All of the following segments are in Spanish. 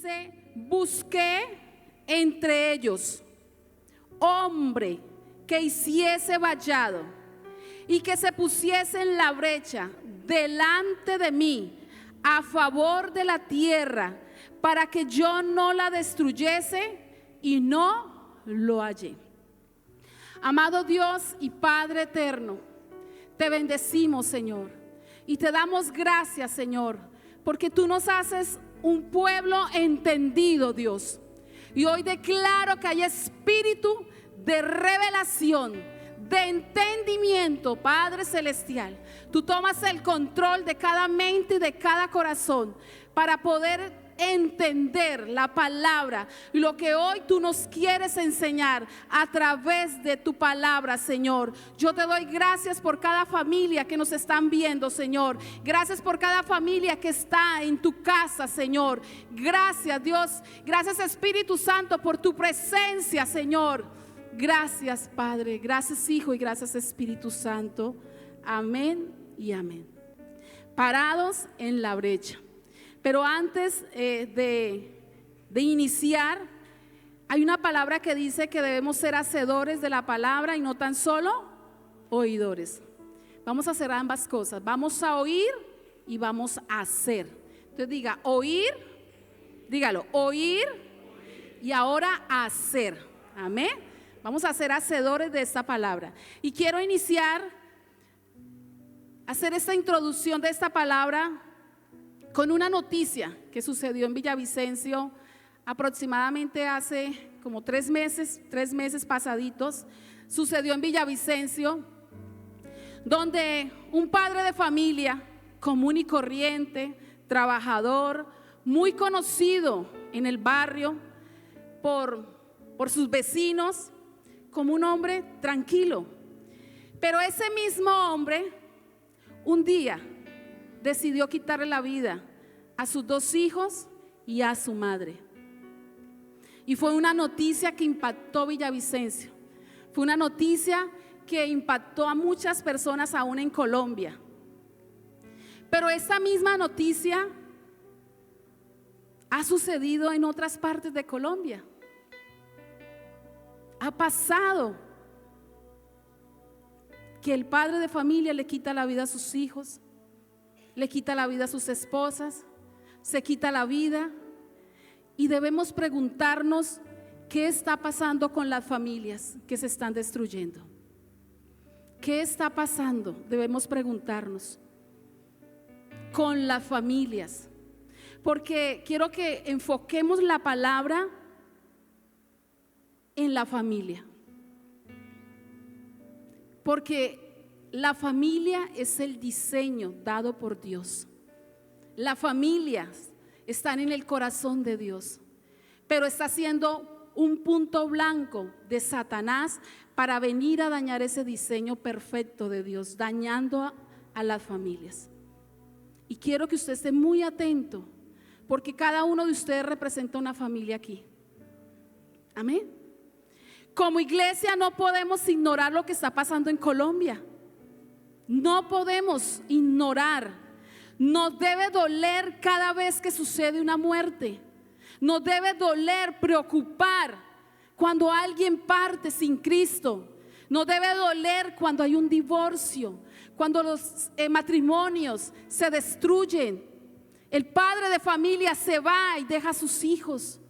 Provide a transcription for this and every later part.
dice: busqué entre ellos hombre que hiciese vallado y que se pusiese en la brecha delante de mí a favor de la tierra, para que yo no la destruyese, y no lo hallé. Amado Dios y Padre eterno, te bendecimos, Señor, y te damos gracias, Señor, porque tú nos haces un pueblo entendido, Dios. Y hoy declaro que hay espíritu de revelación, de entendimiento, Padre celestial. Tú tomas el control de cada mente y de cada corazón para poder entender la palabra y lo que hoy tú nos quieres enseñar a través de tu palabra, Señor. Yo te doy gracias por cada familia que nos están viendo, Señor. Gracias por cada familia que está en tu casa, Señor. Gracias, Dios. Gracias, Espíritu Santo, por tu presencia, Señor. Gracias, Padre. Gracias, Hijo, y gracias, Espíritu Santo. Amén y amén. Parados en la brecha. Pero antes de iniciar, hay una palabra que dice que debemos ser hacedores de la palabra y no tan solo oidores. Vamos a hacer ambas cosas. Vamos a oír y vamos a hacer. Entonces diga: oír, dígalo, oír y ahora hacer. Amén. Vamos a ser hacedores de esta palabra. Y quiero iniciar, hacer esta introducción de esta palabra con una noticia que sucedió en Villavicencio aproximadamente hace como 3 meses pasaditos. Sucedió en Villavicencio, donde un padre de familia común y corriente, trabajador, muy conocido en el barrio por sus vecinos, como un hombre tranquilo. Pero ese mismo hombre un día decidió quitarle la vida a sus 2 hijos y a su madre. Y fue una noticia que impactó Villavicencio. Fue una noticia que impactó a muchas personas aún en Colombia. Pero esta misma noticia ha sucedido en otras partes de Colombia. Ha pasado que el padre de familia le quita la vida a sus hijos, le quita la vida a sus esposas, se quita la vida, y debemos preguntarnos qué está pasando con las familias que se están destruyendo. ¿Qué está pasando? Debemos preguntarnos con las familias, porque quiero que enfoquemos la palabra en la familia, porque la familia es el diseño dado por Dios. Las familias están en el corazón de Dios, pero está siendo un punto blanco de Satanás para venir a dañar ese diseño perfecto de Dios, dañando a las familias. Y quiero que usted esté muy atento, porque cada uno de ustedes representa una familia aquí. Amén. Como iglesia no podemos ignorar lo que está pasando en Colombia. No podemos ignorar. Nos debe doler cada vez que sucede una muerte. Nos debe doler, preocupar cuando alguien parte sin Cristo. Nos debe doler cuando hay un divorcio, cuando los matrimonios se destruyen. El padre de familia se va y deja a sus hijos.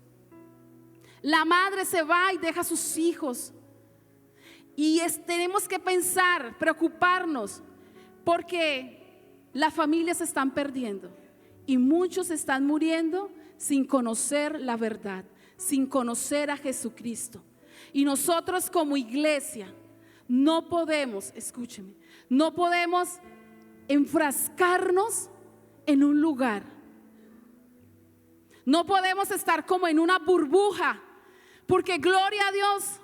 La madre se va y deja a sus hijos. Y tenemos que pensar, preocuparnos, porque las familias se están perdiendo y muchos están muriendo sin conocer la verdad, sin conocer a Jesucristo. Y nosotros como iglesia no podemos, escúcheme, no podemos enfrascarnos en un lugar. No podemos estar como en una burbuja, porque gloria a Dios,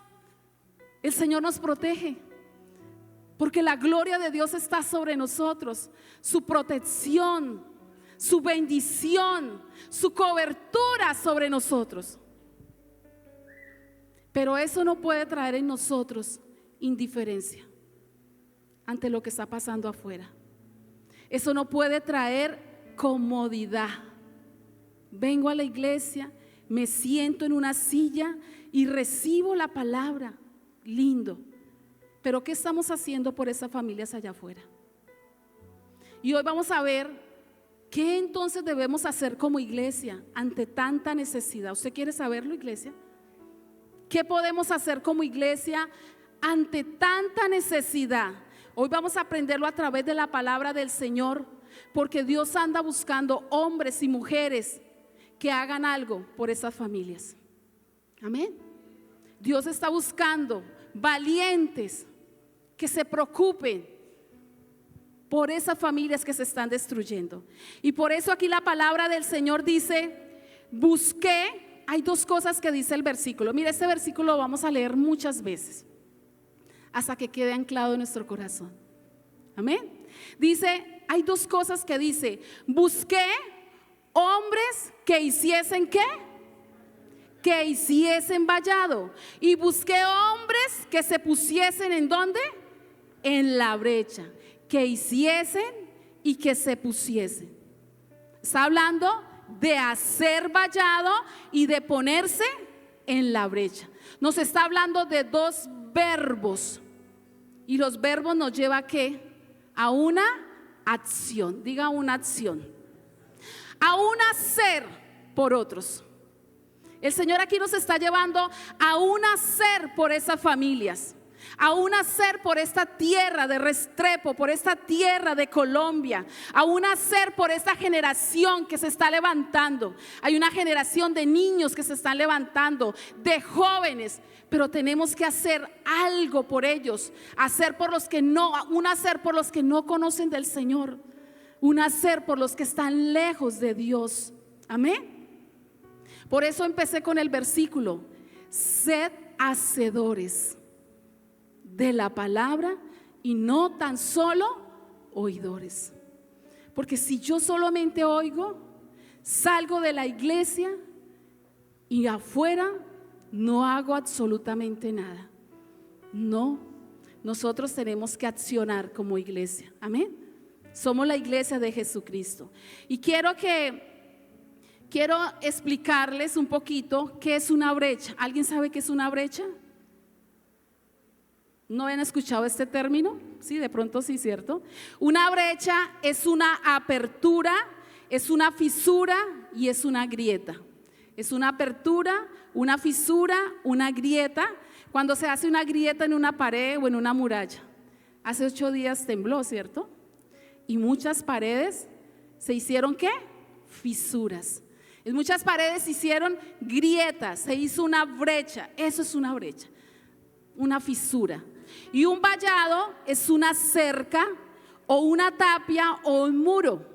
el Señor nos protege, porque la gloria de Dios está sobre nosotros, su protección, su bendición, su cobertura sobre nosotros. Pero eso no puede traer en nosotros indiferencia ante lo que está pasando afuera. Eso no puede traer comodidad. Vengo a la iglesia me siento en una silla y recibo la palabra. Lindo. Pero ¿qué estamos haciendo por esas familias allá afuera? Y hoy vamos a ver qué entonces debemos hacer como iglesia ante tanta necesidad. ¿Usted quiere saberlo, iglesia? ¿Qué podemos hacer como iglesia ante tanta necesidad? Hoy vamos a aprenderlo a través de la palabra del Señor, porque Dios anda buscando hombres y mujeres que hagan algo por esas familias. Amén. Dios está buscando valientes que se preocupen por esas familias que se están destruyendo. Y por eso aquí la palabra del Señor dice, busqué. Hay dos cosas que dice el versículo. Mira, este versículo lo vamos a leer muchas veces hasta que quede anclado en nuestro corazón. Amén. Dice, hay dos cosas que dice: busqué hombres que hiciesen ¿qué? Que hiciesen vallado. Y busqué hombres que se pusiesen ¿en dónde? En la brecha. Que hiciesen y que se pusiesen. Está hablando de hacer vallado y de ponerse en la brecha. Nos está hablando de dos verbos. Y los verbos nos lleva ¿a qué? A una acción. Diga una acción. A un hacer por otros. El Señor aquí nos está llevando a un hacer por esas familias, a un hacer por esta tierra de Restrepo, por esta tierra de Colombia, a un hacer por esta generación que se está levantando. Hay una generación de niños que se están levantando, de jóvenes, pero tenemos que hacer algo por ellos, hacer por los que no, un hacer por los que no conocen del Señor, un hacer por los que están lejos de Dios. Amén. Por eso empecé con el versículo: sed hacedores de la palabra y no tan solo oidores. Porque si yo solamente oigo, salgo de la iglesia y afuera no hago absolutamente nada. No, nosotros tenemos que accionar como iglesia. Amén. Somos la iglesia de Jesucristo. Y quiero explicarles un poquito qué es una brecha. ¿Alguien sabe qué es una brecha? ¿No han escuchado este término? Sí, de pronto sí, ¿cierto? Una brecha es una apertura, es una fisura y es una grieta. Es una apertura, una fisura, una grieta. Cuando se hace una grieta en una pared o en una muralla. Hace 8 días tembló, ¿cierto? Y muchas paredes se hicieron ¿qué? Fisuras. En muchas paredes se hicieron grietas, se hizo una brecha. Eso es una brecha, una fisura. Y un vallado es una cerca o una tapia o un muro.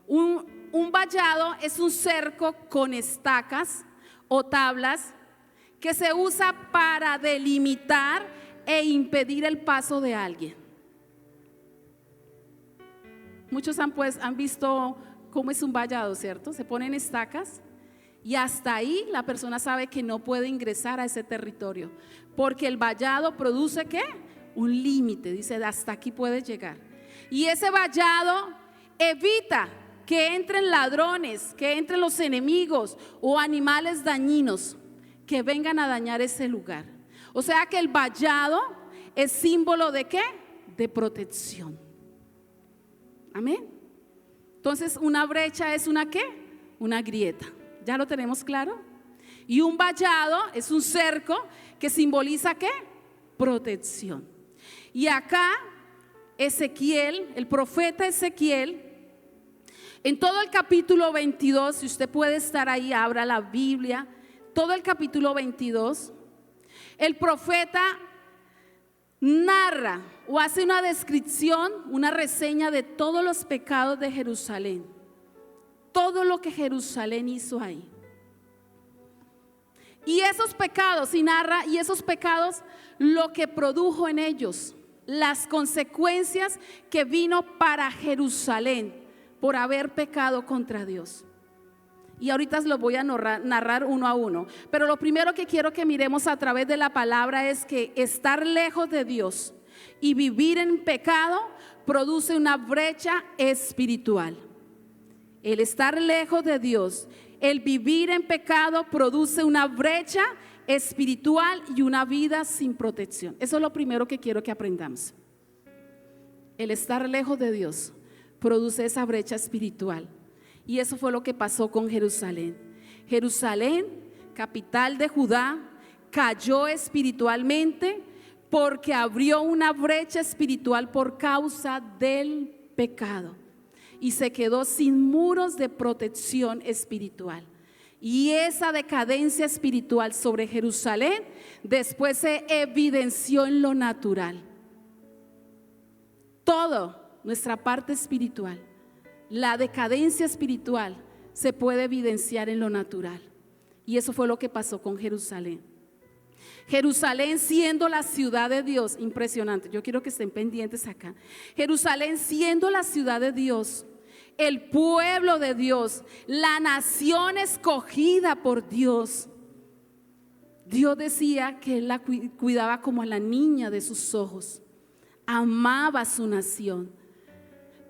Un vallado es un cerco con estacas o tablas que se usa para delimitar e impedir el paso de alguien. Muchos han visto cómo es un vallado, ¿cierto? Se ponen estacas y hasta ahí la persona sabe que no puede ingresar a ese territorio, porque el vallado produce ¿qué? Un límite, dice, hasta aquí puedes llegar. Y ese vallado evita que entren ladrones, que entren los enemigos o animales dañinos que vengan a dañar ese lugar. O sea que el vallado es símbolo de ¿qué? De protección. Amén. Entonces una brecha es una ¿qué? Una grieta. ¿Ya lo tenemos claro? Y un vallado es un cerco que simboliza ¿qué? Protección. Y acá Ezequiel, el profeta Ezequiel, en todo el capítulo 22, si usted puede estar ahí, abra la Biblia, todo el capítulo 22, el profeta narra o hace una descripción, una reseña de todos los pecados de Jerusalén, todo lo que Jerusalén hizo ahí. Y esos pecados, y narra, y esos pecados, lo que produjo en ellos, las consecuencias que vino para Jerusalén por haber pecado contra Dios. Y ahorita los voy a narrar uno a uno. Pero lo primero que quiero que miremos a través de la palabra es que estar lejos de Dios y vivir en pecado produce una brecha espiritual. El estar lejos de Dios el vivir en pecado produce una brecha espiritual y una vida sin protección. Eso es lo primero que quiero que aprendamos. El estar lejos de Dios produce esa brecha espiritual. Y eso fue lo que pasó con Jerusalén. Jerusalén, capital de Judá, cayó espiritualmente porque abrió una brecha espiritual por causa del pecado y se quedó sin muros de protección espiritual. Y esa decadencia espiritual sobre Jerusalén después se evidenció en lo natural. Todo nuestra parte espiritual, la decadencia espiritual se puede evidenciar en lo natural. Y eso fue lo que pasó con Jerusalén. Jerusalén siendo la ciudad de Dios, impresionante, yo quiero que estén pendientes acá. Jerusalén siendo la ciudad de Dios, el pueblo de Dios, la nación escogida por Dios. Dios decía que Él la cuidaba como a la niña de sus ojos, amaba a su nación.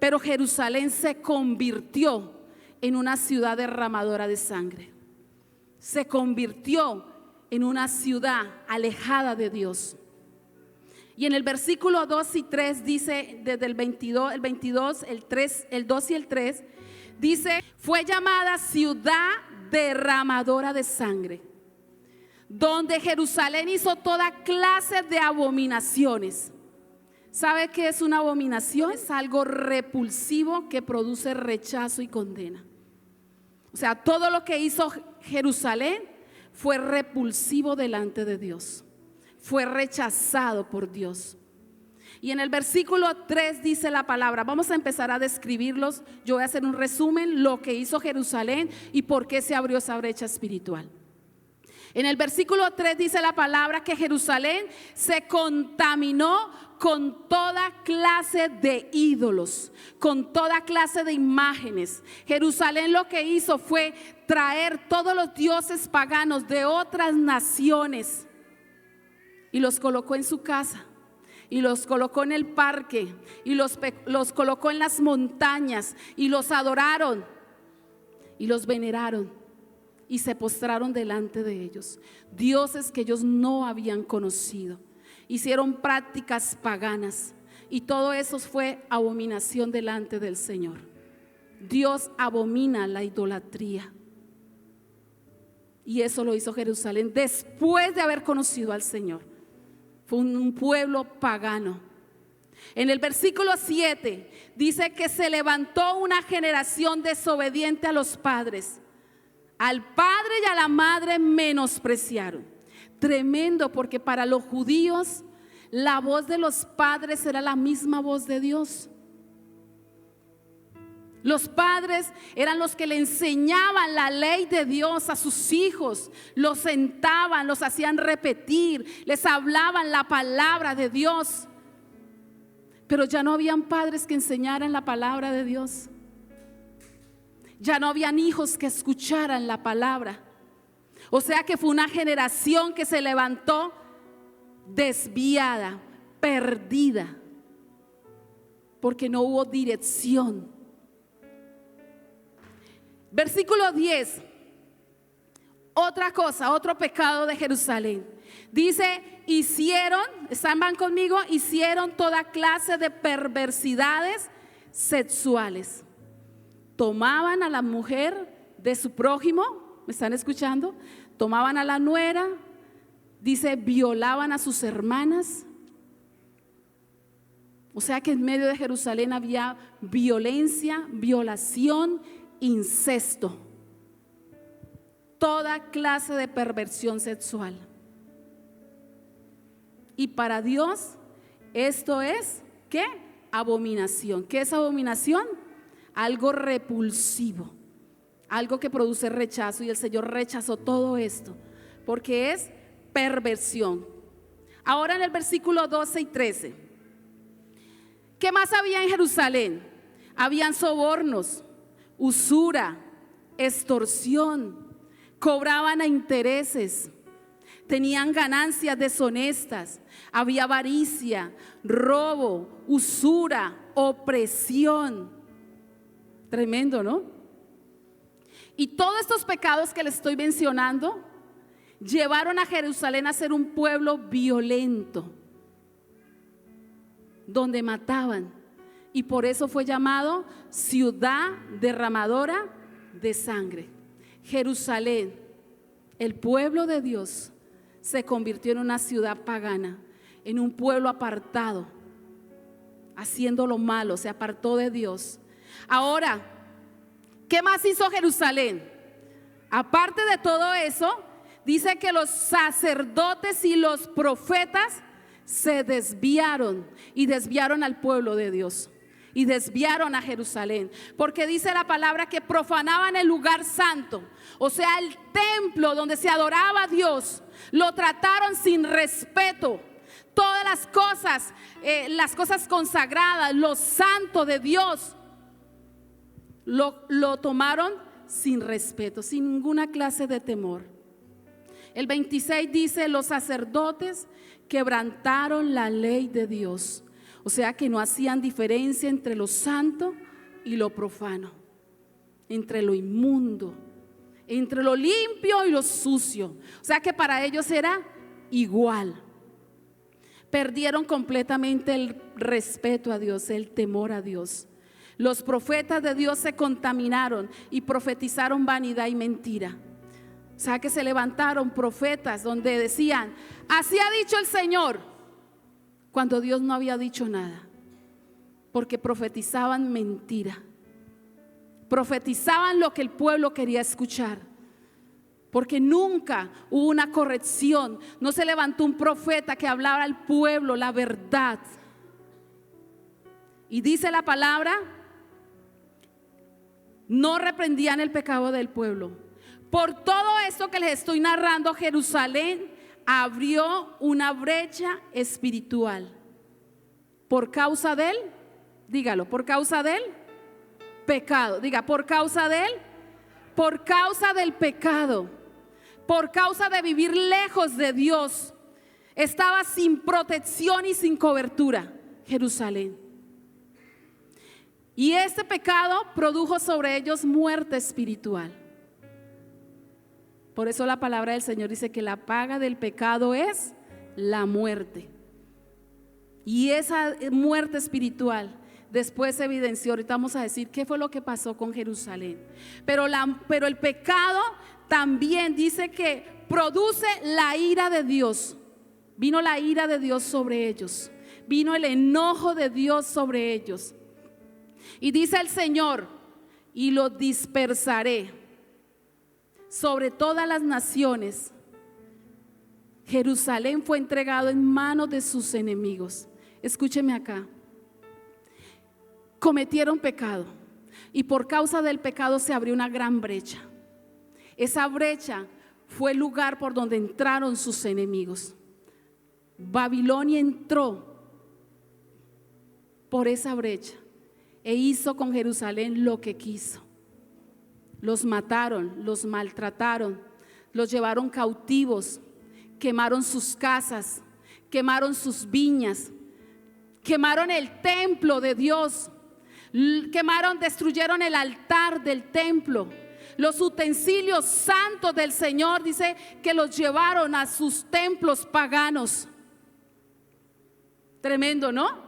Pero Jerusalén se convirtió en una ciudad derramadora de sangre. Se convirtió en una ciudad alejada de Dios. Y en el versículo 2 y 3 dice, desde el 22, el 2 y el 3, dice, fue llamada ciudad derramadora de sangre, donde Jerusalén hizo toda clase de abominaciones. ¿Sabe qué es una abominación? Es algo repulsivo que produce rechazo y condena. O sea, todo lo que hizo Jerusalén fue repulsivo delante de Dios. Fue rechazado por Dios. Y en el versículo 3 dice la palabra, vamos a empezar a describirlos. Yo voy a hacer un resumen, lo que hizo Jerusalén y por qué se abrió esa brecha espiritual. En el versículo 3 dice la palabra que Jerusalén se contaminó con toda clase de ídolos, con toda clase de imágenes. Jerusalén lo que hizo fue traer todos los dioses paganos de otras naciones y los colocó en su casa, y los colocó en el parque, y los colocó en las montañas, y los adoraron, y los veneraron, y se postraron delante de ellos. Dioses que ellos no habían conocido. Hicieron prácticas paganas, y todo eso fue abominación delante del Señor. Dios abomina la idolatría. Y eso lo hizo Jerusalén después de haber conocido al Señor. Fue un pueblo pagano. En el versículo 7 dice que se levantó una generación desobediente a los padres. Al padre y a la madre menospreciaron. Tremendo, porque para los judíos la voz de los padres era la misma voz de Dios. Los padres eran los que le enseñaban la ley de Dios a sus hijos, los sentaban, los hacían repetir, les hablaban la palabra de Dios. Pero ya no habían padres que enseñaran la palabra de Dios. Ya no habían hijos que escucharan la palabra. O sea que fue una generación que se levantó desviada, perdida, porque no hubo dirección. Versículo 10, otra cosa, otro pecado de Jerusalén. Dice, van conmigo, hicieron toda clase de perversidades sexuales. Tomaban a la mujer de su prójimo, ¿me están escuchando? Tomaban a la nuera, dice, violaban a sus hermanas. O sea que en medio de Jerusalén había violencia, violación, incesto, toda clase de perversión sexual. Y para Dios esto es, ¿qué? Abominación. ¿Qué es abominación? Algo repulsivo, algo que produce rechazo, y el Señor rechazó todo esto porque es perversión. Ahora en el versículo 12 y 13, ¿qué más había en Jerusalén? Habían sobornos, usura, extorsión, cobraban a intereses, tenían ganancias deshonestas, había avaricia, robo, usura, opresión. Tremendo, ¿no? Y todos estos pecados que les estoy mencionando llevaron a Jerusalén a ser un pueblo violento, donde mataban. Y por eso fue llamado ciudad derramadora de sangre. Jerusalén, el pueblo de Dios, se convirtió en una ciudad pagana, en un pueblo apartado, haciendo lo malo, se apartó de Dios. Ahora, ¿qué más hizo Jerusalén? Aparte de todo eso, dice que los sacerdotes y los profetas se desviaron y desviaron al pueblo de Dios y desviaron a Jerusalén, porque dice la palabra que profanaban el lugar santo, o sea, el templo donde se adoraba a Dios, lo trataron sin respeto. Todas las cosas consagradas, lo santo de Dios, lo tomaron sin respeto, sin ninguna clase de temor. El 26 dice: los sacerdotes quebrantaron la ley de Dios, o sea que no hacían diferencia entre lo santo y lo profano, entre lo inmundo, entre lo limpio y lo sucio, o sea que para ellos era igual. Perdieron completamente el respeto a Dios, el temor a Dios. Los profetas de Dios se contaminaron y profetizaron vanidad y mentira. O sea que se levantaron profetas donde decían: así ha dicho el Señor, cuando Dios no había dicho nada, porque profetizaban mentira, profetizaban lo que el pueblo quería escuchar, porque nunca hubo una corrección. No se levantó un profeta que hablara al pueblo la verdad. Y dice la palabra, no reprendían el pecado del pueblo. Por todo esto que les estoy narrando, Jerusalén abrió una brecha espiritual. Por causa del, dígalo, por causa del pecado. Diga, por causa del pecado. Por causa de vivir lejos de Dios. Estaba sin protección y sin cobertura Jerusalén. Y este pecado produjo sobre ellos muerte espiritual. Por eso la palabra del Señor dice que la paga del pecado es la muerte. Y esa muerte espiritual después se evidenció. Ahorita vamos a decir qué fue lo que pasó con Jerusalén. Pero el pecado también dice que produce la ira de Dios. Vino la ira de Dios sobre ellos. Vino el enojo de Dios sobre ellos. Y dice el Señor: y lo dispersaré sobre todas las naciones. Jerusalén fue entregado en manos de sus enemigos. Escúcheme acá. Cometieron pecado y por causa del pecado se abrió una gran brecha. Esa brecha fue el lugar por donde entraron sus enemigos. Babilonia entró por esa brecha e hizo con Jerusalén lo que quiso. Los mataron, los maltrataron, los llevaron cautivos, quemaron sus casas, quemaron sus viñas, quemaron el templo de Dios, destruyeron el altar del templo. Los utensilios santos del Señor, dice que los llevaron a sus templos paganos. Tremendo, ¿no?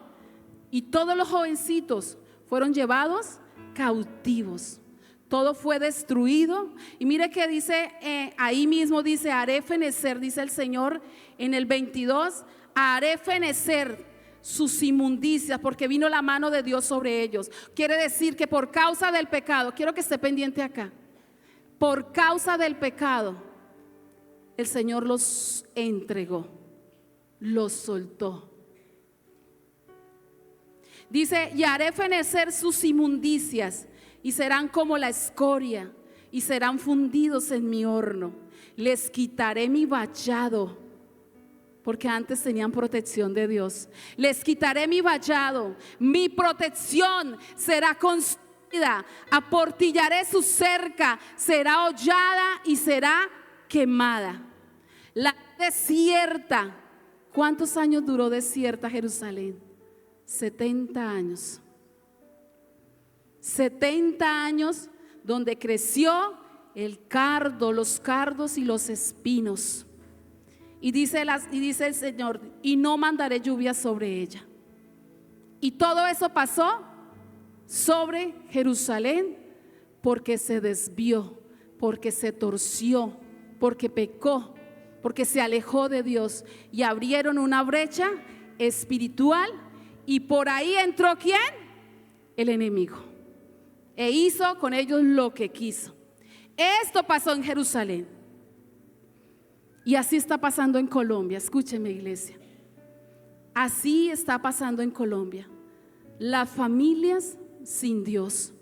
Y todos los jovencitos fueron llevados cautivos. Todo fue destruido. Y mire que dice, ahí mismo dice: haré fenecer, dice el Señor en el 22, haré fenecer sus inmundicias, porque vino la mano de Dios sobre ellos. Quiere decir que por causa del pecado, quiero que esté pendiente acá, por causa del pecado, el Señor los entregó, los soltó. Dice: y haré fenecer sus inmundicias, y serán como la escoria, y serán fundidos en mi horno. Les quitaré mi vallado, porque antes tenían protección de Dios. Les quitaré mi vallado, mi protección será construida, aportillaré su cerca, será hollada y será quemada. La desierta, ¿cuántos años duró desierta Jerusalén? 70 años. 70 años donde creció el cardo, los cardos y los espinos. Y dice el Señor, y no mandaré lluvia sobre ella. Y todo eso pasó sobre Jerusalén porque se desvió, porque se torció, porque pecó, porque se alejó de Dios, y abrieron una brecha espiritual, y por ahí entró ¿quién? El enemigo, e hizo con ellos lo que quiso. Esto pasó en Jerusalén, y así está pasando en Colombia. Escúcheme, iglesia, así está pasando en Colombia. Las familias sin Dios,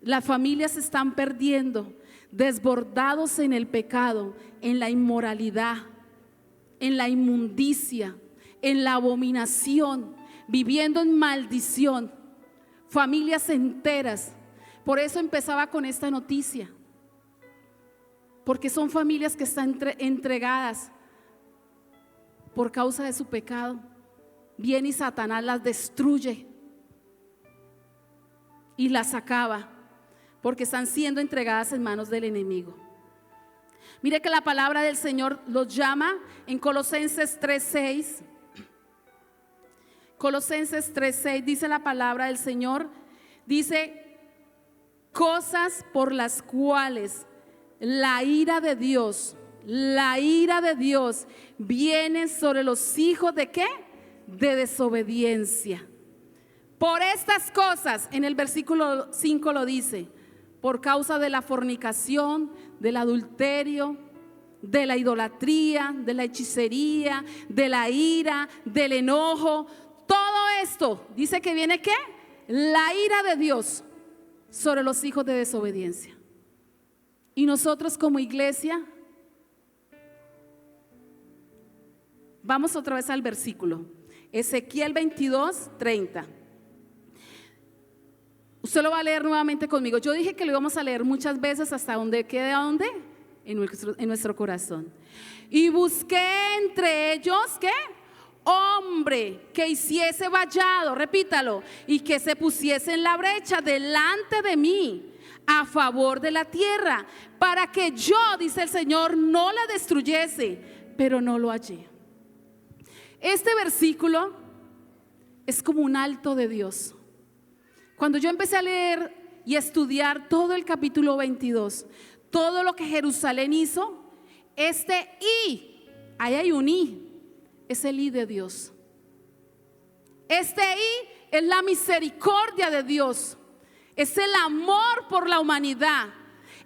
las familias se están perdiendo, desbordados en el pecado, en la inmoralidad, en la inmundicia, en la abominación, viviendo en maldición, familias enteras. Por eso empezaba con esta noticia, porque son familias que están entregadas por causa de su pecado. Viene y Satanás las destruye y las acaba, porque están siendo entregadas en manos del enemigo. Mire que la palabra del Señor los llama en Colosenses 3:6. Colosenses 3:6 dice la palabra del Señor, dice: cosas por las cuales la ira de Dios viene sobre los hijos ¿de qué? De desobediencia. Por estas cosas, en el versículo 5 lo dice, por causa de la fornicación, del adulterio, de la idolatría, de la hechicería, de la ira, del enojo. Todo esto dice que viene ¿qué? La ira de Dios sobre los hijos de desobediencia. Y nosotros como iglesia, vamos otra vez al versículo, Ezequiel 22:30. Usted lo va a leer nuevamente conmigo. Yo dije que lo íbamos a leer muchas veces hasta donde quede, ¿a dónde? En nuestro corazón. Y busqué entre ellos ¿qué? Hombre que hiciese vallado, repítalo, y que se pusiese en la brecha delante de mí a favor de la tierra, para que yo, dice el Señor, no la destruyese, pero no lo hallé. Este versículo es como un alto de Dios. Cuando yo empecé a leer y a estudiar todo el capítulo 22, todo lo que Jerusalén hizo, este I, ahí hay un I, es el I de Dios. Este I es la misericordia de Dios, es el amor por la humanidad.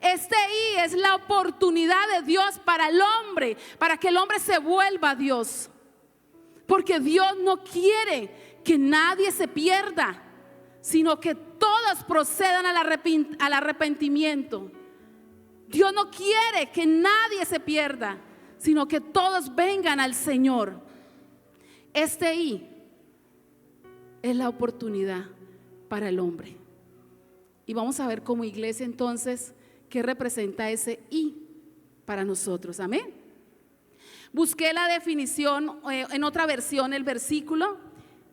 Este I es la oportunidad de Dios para el hombre, para que el hombre se vuelva a Dios. Porque Dios no quiere que nadie se pierda, sino que todos procedan al arrepentimiento. Dios no quiere que nadie se pierda, sino que todos vengan al Señor. Este I es la oportunidad para el hombre. Y vamos a ver como iglesia entonces qué representa ese I para nosotros. Amén. Busqué la definición en otra versión, el versículo.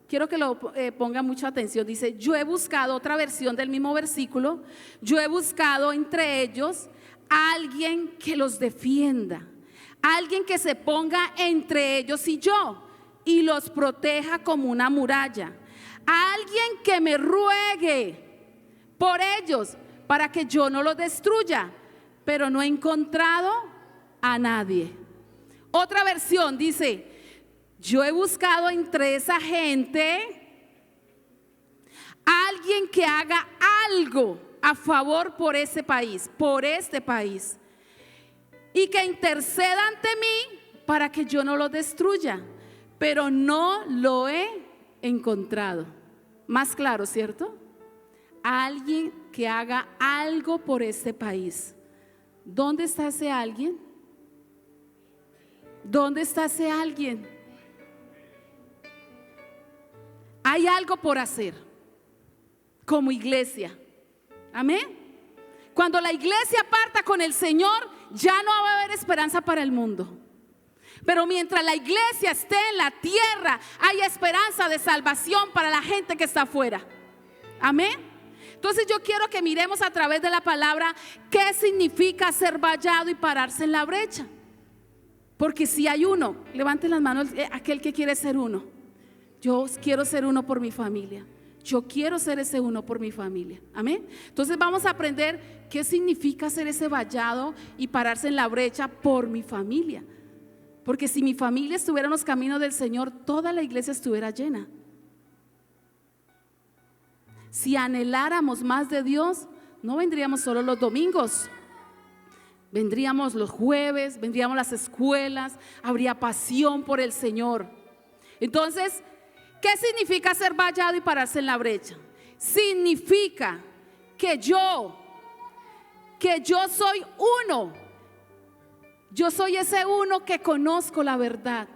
Quiero que lo ponga mucha atención. Dice: yo he buscado, otra versión del mismo versículo, yo he buscado entre ellos a alguien que los defienda, alguien que se ponga entre ellos y yo y los proteja como una muralla, a alguien que me ruegue por ellos para que yo no los destruya, pero no he encontrado a nadie. Otra versión dice: yo he buscado entre esa gente a alguien que haga algo a favor por ese país, por este país, y que interceda ante mí para que yo no lo destruya, pero no lo he encontrado. Más claro, ¿cierto? Alguien que haga algo por este país. ¿Dónde está ese alguien? ¿Dónde está ese alguien? Hay algo por hacer como iglesia. Amén. Cuando la iglesia parta con el Señor, ya no va a haber esperanza para el mundo. Pero mientras la iglesia esté en la tierra, hay esperanza de salvación para la gente que está afuera. Amén. Entonces yo quiero que miremos a través de la palabra qué significa ser vallado y pararse en la brecha. Porque si hay uno, levante las manos aquel que quiere ser uno. Yo quiero ser uno por mi familia. Yo quiero ser ese uno por mi familia. Amén. Entonces vamos a aprender qué significa ser ese vallado y pararse en la brecha por mi familia. Porque si mi familia estuviera en los caminos del Señor, toda la iglesia estuviera llena. Si anheláramos más de Dios, no vendríamos solo los domingos. Vendríamos los jueves, vendríamos las escuelas, habría pasión por el Señor. Entonces, ¿qué significa ser vallado y pararse en la brecha? Significa que yo soy uno. Yo soy ese uno que conozco la verdad.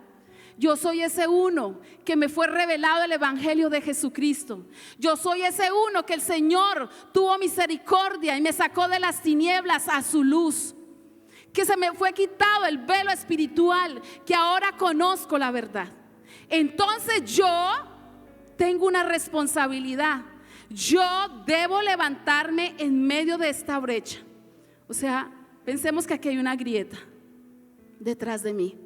Yo soy ese uno que me fue revelado el evangelio de Jesucristo. Yo soy ese uno que el Señor tuvo misericordia y me sacó de las tinieblas a su luz. Que se me fue quitado el velo espiritual, que ahora conozco la verdad. Entonces yo tengo una responsabilidad. Yo debo levantarme en medio de esta brecha. O sea, pensemos que aquí hay una grieta detrás de mí.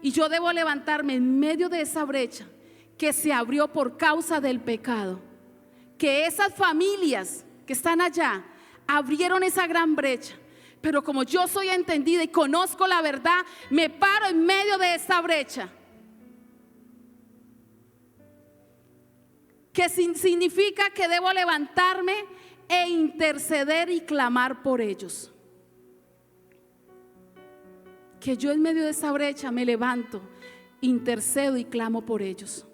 Y yo debo levantarme en medio de esa brecha que se abrió por causa del pecado. Que esas familias que están allá abrieron esa gran brecha. Pero como yo soy entendida y conozco la verdad, me paro en medio de esa brecha. Que significa que debo levantarme e interceder y clamar por ellos. Que yo en medio de esa brecha me levanto, intercedo y clamo por ellos,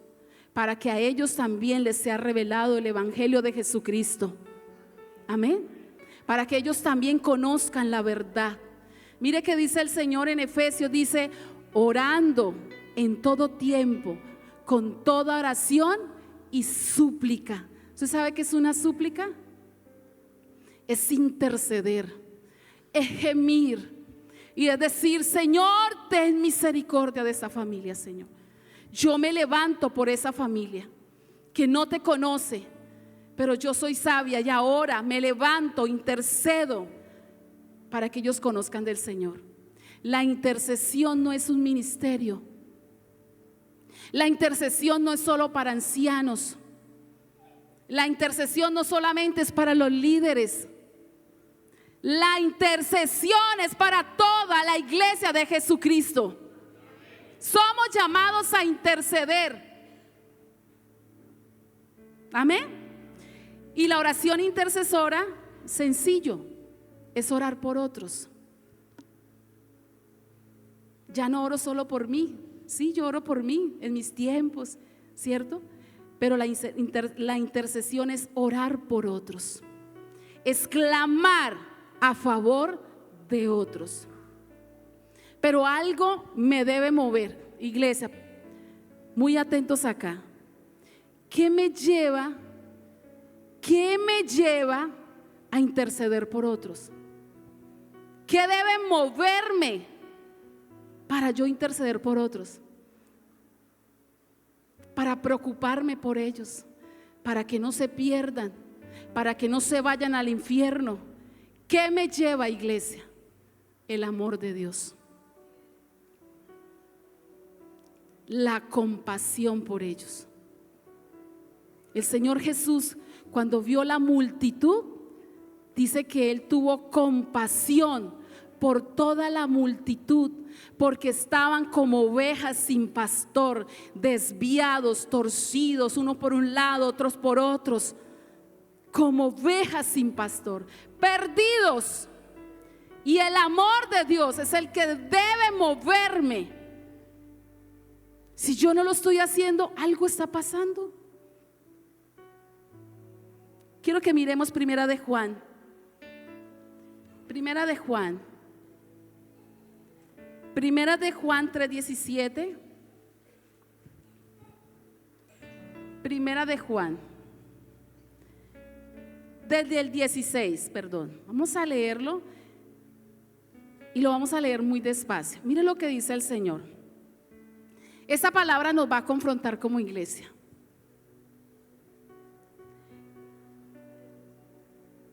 para que a ellos también les sea revelado el evangelio de Jesucristo. Amén. Para que ellos también conozcan la verdad. Mire que dice el Señor en Efesios, dice, orando en todo tiempo, con toda oración y súplica. ¿Usted sabe qué es una súplica? Es interceder, es gemir y es decir, Señor, ten misericordia de esa familia, Señor. Yo me levanto por esa familia que no te conoce, pero yo soy sabia y ahora me levanto, intercedo para que ellos conozcan del Señor. La intercesión no es un ministerio. La intercesión no es solo para ancianos. La intercesión no solamente es para los líderes. La intercesión es para toda la iglesia de Jesucristo. Somos llamados a interceder. Amén. Y la oración intercesora, sencillo, es orar por otros. Ya no oro solo por mí. Sí, yo oro por mí en mis tiempos, ¿cierto? Pero la intercesión es orar por otros. Es clamar a favor de otros. Pero algo me debe mover, iglesia, muy atentos acá. ¿Qué me lleva a interceder por otros? ¿Qué debe moverme para yo interceder por otros? Para preocuparme por ellos, para que no se pierdan, para que no se vayan al infierno. ¿Qué me lleva, iglesia? El amor de Dios. La compasión por ellos. El Señor Jesús, cuando vio la multitud, dice que Él tuvo compasión por toda la multitud, porque estaban como ovejas sin pastor, desviados, torcidos, unos por un lado, otros por otros, como ovejas sin pastor, perdidos. Y el amor de Dios es el que debe moverme. Si yo no lo estoy haciendo, algo está pasando. Quiero que miremos Primera de Juan. Primera de Juan 3:17. Primera de Juan, desde el 16, perdón. Vamos a leerlo y lo vamos a leer muy despacio. Mire lo que dice el Señor. Esta palabra nos va a confrontar como iglesia.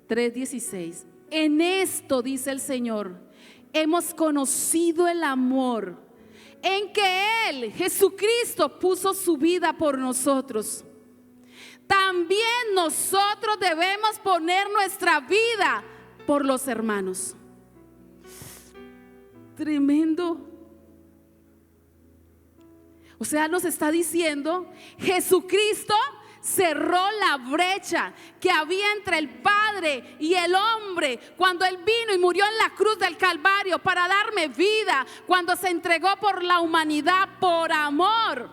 3:16. En esto, dice el Señor, hemos conocido el amor, en que Él, Jesucristo, puso su vida por nosotros. También nosotros debemos poner nuestra vida por los hermanos. Tremendo. O sea, nos está diciendo, Jesucristo cerró la brecha que había entre el Padre y el hombre cuando Él vino y murió en la cruz del Calvario para darme vida, cuando se entregó por la humanidad por amor.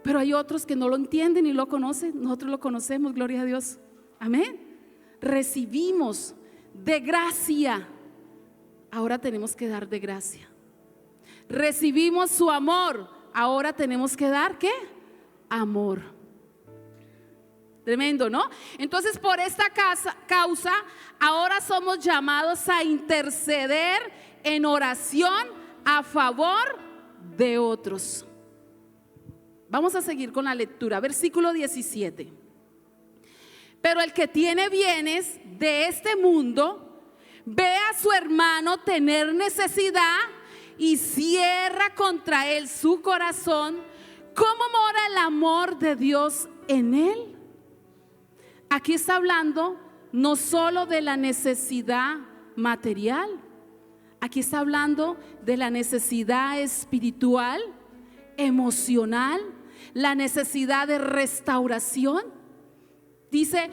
Pero hay otros que no lo entienden y lo conocen. Nosotros lo conocemos, gloria a Dios. Amén. Recibimos de gracia, ahora tenemos que dar de gracia. Recibimos su amor, ahora tenemos que dar ¿qué? Amor. Tremendo, ¿no? Entonces, por esta causa, ahora somos llamados a interceder en oración a favor de otros. Vamos a seguir con la lectura, versículo 17. Pero el que tiene bienes de este mundo ve a su hermano tener necesidad y cierra contra él su corazón. ¿Cómo mora el amor de Dios en él? Aquí está hablando no solo de la necesidad material, aquí está hablando de la necesidad espiritual, emocional, la necesidad de restauración. Dice,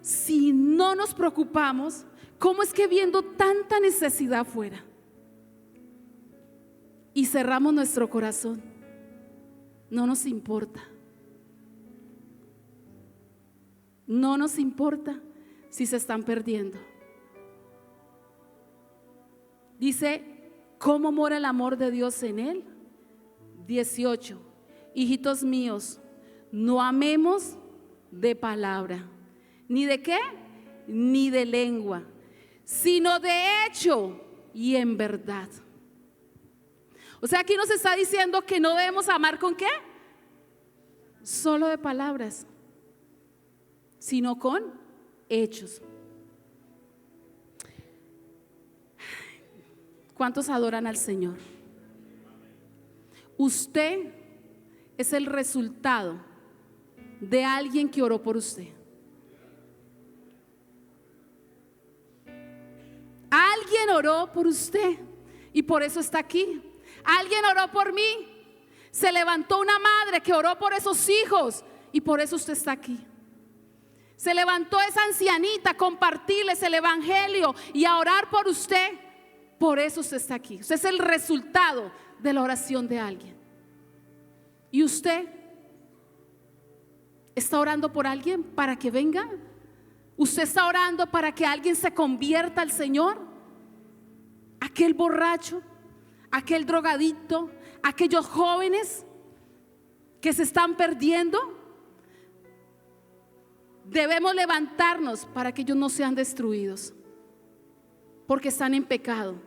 si no nos preocupamos, ¿cómo es que viendo tanta necesidad afuera y cerramos nuestro corazón? No nos importa. No nos importa si se están perdiendo. Dice, ¿cómo mora el amor de Dios en él? 18. Hijitos míos, no amemos de palabra, ni de qué, ni de lengua, sino de hecho y en verdad. O sea, aquí nos está diciendo que no debemos amar con qué, solo de palabras, sino con hechos. ¿Cuántos adoran al Señor? Usted es el resultado de alguien que oró por usted. Alguien oró por usted y por eso está aquí. Alguien oró por mí. Se levantó una madre que oró por esos hijos y por eso usted está aquí. Se levantó esa ancianita a compartirles el evangelio y a orar por usted. Por eso usted está aquí. Usted es el resultado de la oración de alguien. ¿Y usted está orando por alguien para que venga? ¿Usted está orando para que alguien se convierta al Señor? Aquel borracho, aquel drogadicto, aquellos jóvenes que se están perdiendo. Debemos levantarnos para que ellos no sean destruidos, porque están en pecado,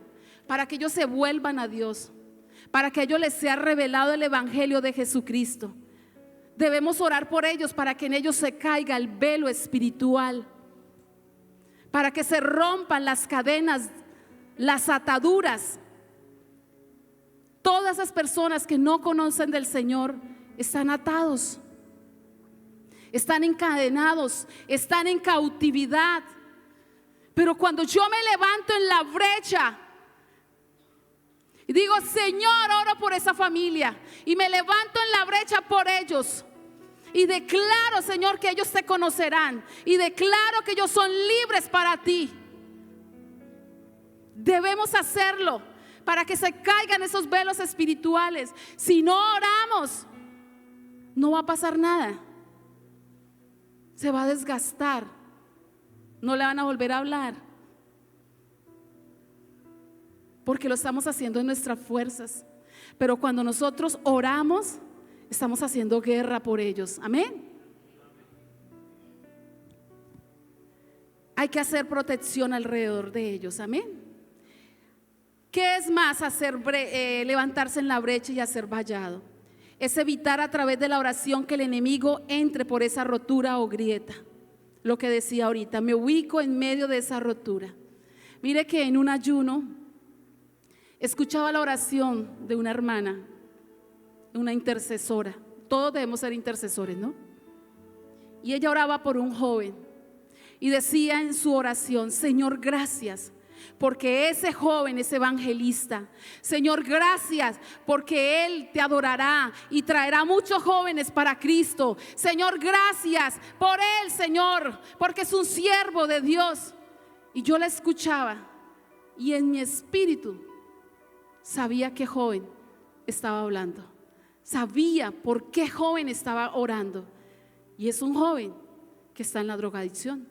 para que ellos se vuelvan a Dios, para que a ellos les sea revelado el evangelio de Jesucristo. Debemos orar por ellos para que en ellos se caiga el velo espiritual, para que se rompan las cadenas, las ataduras. Todas esas personas que no conocen del Señor están atados, están encadenados, están en cautividad. Pero cuando yo me levanto en la brecha y digo, Señor, oro por esa familia, y me levanto en la brecha por ellos y declaro, Señor, que ellos te conocerán, y declaro que ellos son libres para ti. Debemos hacerlo para que se caigan esos velos espirituales. Si no oramos, no va a pasar nada. Se va a desgastar. No le van a volver a hablar, porque lo estamos haciendo en nuestras fuerzas. Pero cuando nosotros oramos, estamos haciendo guerra por ellos. Amén. Hay que hacer protección alrededor de ellos. Amén. ¿Qué es más levantarse en la brecha y hacer vallado? Es evitar a través de la oración que el enemigo entre por esa rotura o grieta. lo que decía ahorita, me ubico en medio de esa rotura. Mire que en un ayuno escuchaba la oración de una hermana, una intercesora. Todos debemos ser intercesores, ¿no? Y ella oraba por un joven y decía en su oración: Señor, gracias porque ese joven es evangelista. Señor, gracias porque él te adorará y traerá muchos jóvenes para Cristo. Señor, gracias por él, Señor, porque es un siervo de Dios. Y yo la escuchaba y en mi espíritu sabía qué joven estaba hablando, sabía por qué joven estaba orando. Y es un joven que está en la drogadicción,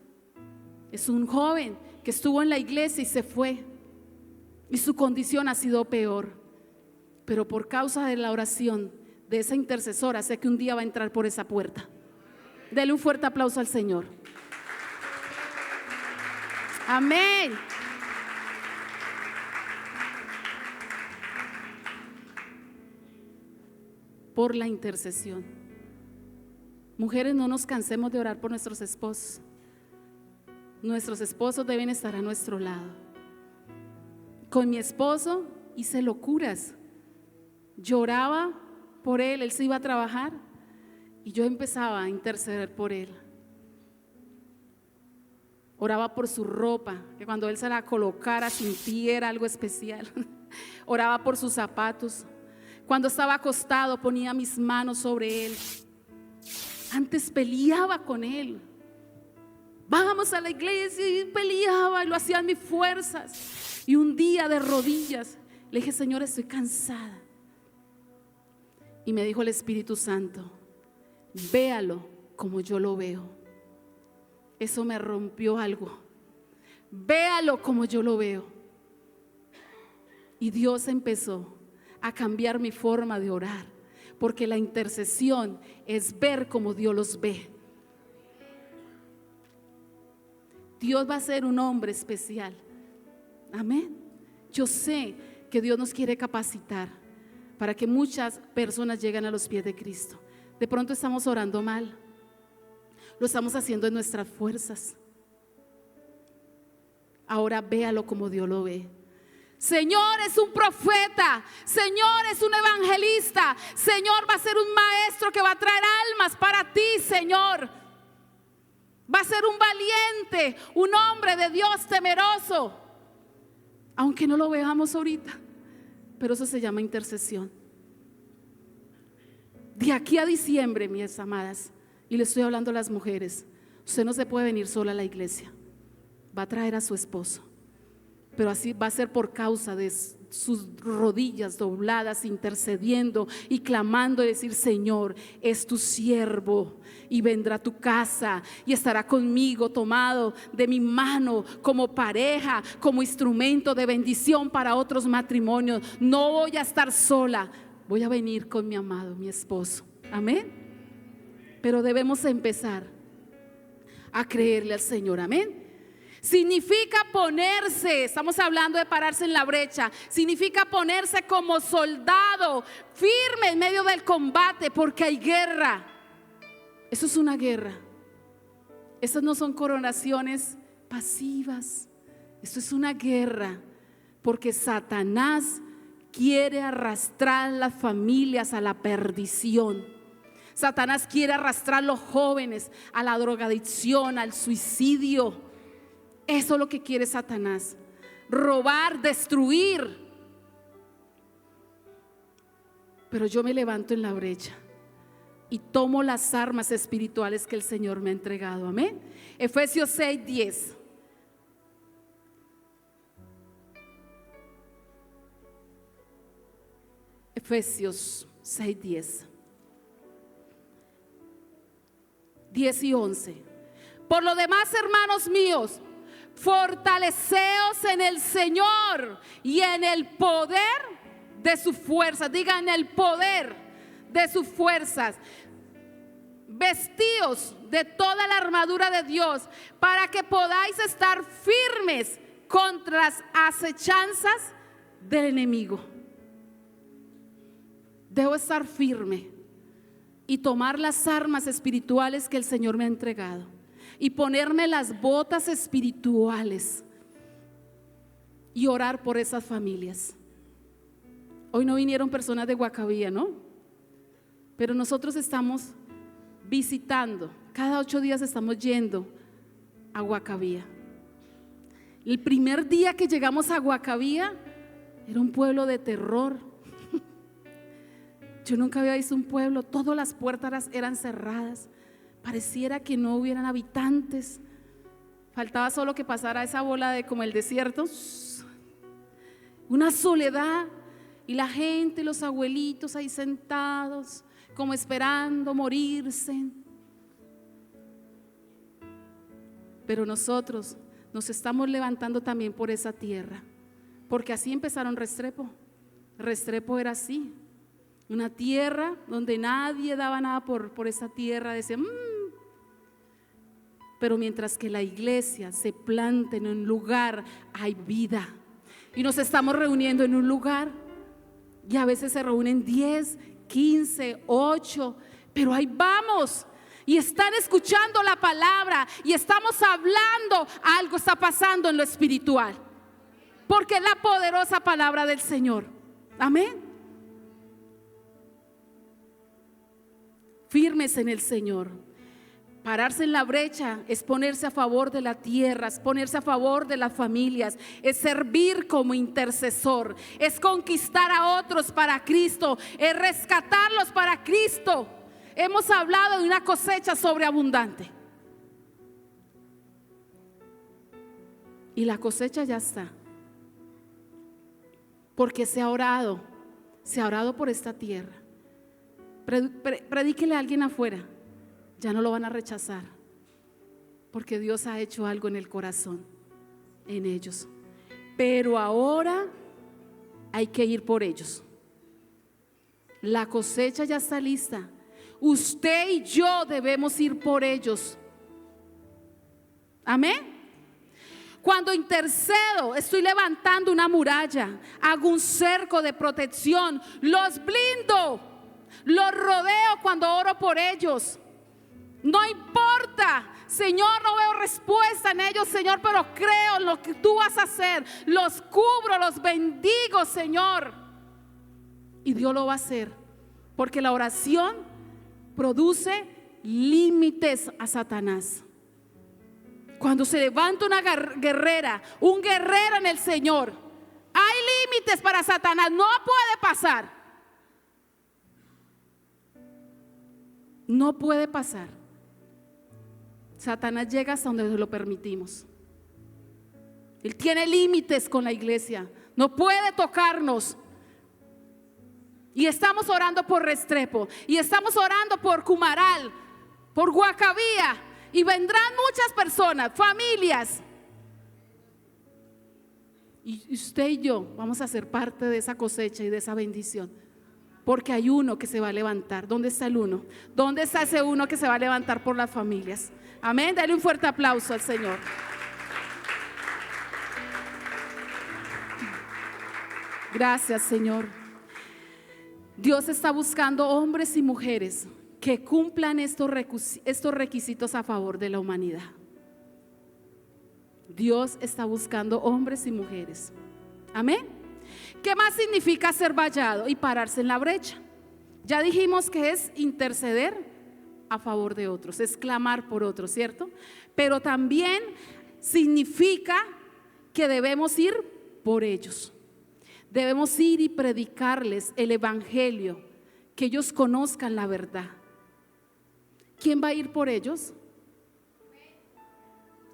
es un joven que estuvo en la iglesia y se fue, y su condición ha sido peor. Pero por causa de la oración de esa intercesora, sé que un día va a entrar por esa puerta. Dele un fuerte aplauso al Señor. Amén. Por la intercesión. Mujeres, no nos cansemos de orar por nuestros esposos. Nuestros esposos deben estar a nuestro lado. Con mi esposo hice locuras. Lloraba por él, él se iba a trabajar y yo empezaba a interceder por él. Oraba por su ropa, que cuando él se la colocara sintiera algo especial. Oraba por sus zapatos. Cuando estaba acostado ponía mis manos sobre él. Antes peleaba con él. Vamos a la iglesia, y peleaba y lo hacía en mis fuerzas. Y un día de rodillas le dije: Señor, estoy cansada. Y me dijo el Espíritu Santo: véalo como yo lo veo. Eso me rompió algo. Véalo como yo lo veo. Y Dios empezó a cambiar mi forma de orar, porque la intercesión es ver como Dios los ve. Dios va a ser un hombre especial. Amén. Yo sé que Dios nos quiere capacitar para que muchas personas lleguen a los pies de Cristo. De pronto estamos orando mal, lo estamos haciendo en nuestras fuerzas. Ahora véalo como Dios lo ve. Señor, es un profeta. Señor, es un evangelista. Señor, va a ser un maestro que va a traer almas para ti, Señor. Va a ser un valiente, un hombre de Dios temeroso. Aunque no lo veamos ahorita, pero eso se llama intercesión. De aquí a diciembre, mis amadas, y le estoy hablando a las mujeres, usted no se puede venir sola a la iglesia. Va a traer a su esposo, pero así va a ser por causa de sus rodillas dobladas, intercediendo y clamando y decir: Señor, es tu siervo y vendrá a tu casa y estará conmigo, tomado de mi mano como pareja, como instrumento de bendición para otros matrimonios. No voy a estar sola, voy a venir con mi amado, mi esposo. Amén. Pero debemos empezar a creerle al Señor. Amén. Significa ponerse, estamos hablando de pararse en la brecha, significa ponerse como soldado firme en medio del combate, porque hay guerra. Eso es una guerra. Esas no son coronaciones pasivas. Esto es una guerra, porque Satanás quiere arrastrar las familias a la perdición. Satanás quiere arrastrar a los jóvenes a la drogadicción, al suicidio. Eso es lo que quiere Satanás: robar, destruir. Pero yo me levanto en la brecha y tomo las armas espirituales que el Señor me ha entregado. Amén. Efesios 6:10. Efesios 6:10. 10 y 11. Por lo demás, hermanos míos, fortaleceos en el Señor y en el poder de sus fuerzas. Diga: en el poder de sus fuerzas. Vestíos de toda la armadura de Dios, para que podáis estar firmes contra las acechanzas del enemigo. Debo estar firme y tomar las armas espirituales que el Señor me ha entregado. y ponerme las botas espirituales y orar por esas familias. Hoy no vinieron personas de Guacabía, ¿no? Pero nosotros estamos visitando, cada 8 días estamos yendo a Guacabía. El primer día que llegamos a Guacabía era un pueblo de terror. Yo nunca había visto un pueblo, todas las puertas eran cerradas, pareciera que no hubieran habitantes. Faltaba solo que pasara esa bola de como el desierto, una soledad, y la gente, los abuelitos ahí sentados, como esperando morirse. Pero nosotros nos estamos levantando también por esa tierra, porque así empezaron Restrepo. Restrepo era así, una tierra donde nadie daba nada por esa tierra, decía pero mientras que la iglesia se planta en un lugar, hay vida. Y nos estamos reuniendo en un lugar, y a veces se reúnen 10, 15, 8, pero ahí vamos. Y están escuchando la palabra y estamos hablando, algo está pasando en lo espiritual, porque es la poderosa palabra del Señor. Amén. Firmes en el Señor. Pararse en la brecha es ponerse a favor de la tierra, es ponerse a favor de las familias, es servir como intercesor, es conquistar a otros para Cristo, es rescatarlos para Cristo. Hemos hablado de una cosecha sobreabundante y la cosecha ya está, porque se ha orado por esta tierra. Predíquele a alguien afuera, ya no lo van a rechazar, porque Dios ha hecho algo en el corazón, en ellos. Pero ahora hay que ir por ellos. La cosecha ya está lista. Usted y yo debemos ir por ellos. Amén. Cuando intercedo, estoy levantando una muralla, hago un cerco de protección, los blindo, los rodeo cuando oro por ellos. No importa, Señor, no veo respuesta en ellos, Señor, pero creo en lo que tú vas a hacer. Los cubro, los bendigo, Señor. Y Dios lo va a hacer, porque la oración produce límites a Satanás. Cuando se levanta una guerrera, un guerrero en el Señor, hay límites para Satanás, no puede pasar. No puede pasar. Satanás llega hasta donde lo permitimos. Él tiene límites con la iglesia, no puede tocarnos. Y estamos orando por Restrepo, y estamos orando por Cumaral, por Guacabía, y vendrán muchas personas, familias. Y usted y yo vamos a ser parte de esa cosecha y de esa bendición, porque hay uno que se va a levantar. ¿Dónde está el uno? ¿Dónde está ese uno que se va a levantar por las familias? Amén, dale un fuerte aplauso al Señor. Gracias, Señor. Dios está buscando hombres y mujeres que cumplan estos requisitos a favor de la humanidad. Dios está buscando hombres y mujeres. Amén. ¿Qué más significa ser vallado y pararse en la brecha? Ya dijimos que es interceder a favor de otros, es clamar por otros, ¿cierto? Pero también significa que debemos ir por ellos. Debemos ir y predicarles el evangelio, que ellos conozcan la verdad. ¿Quién va a ir por ellos?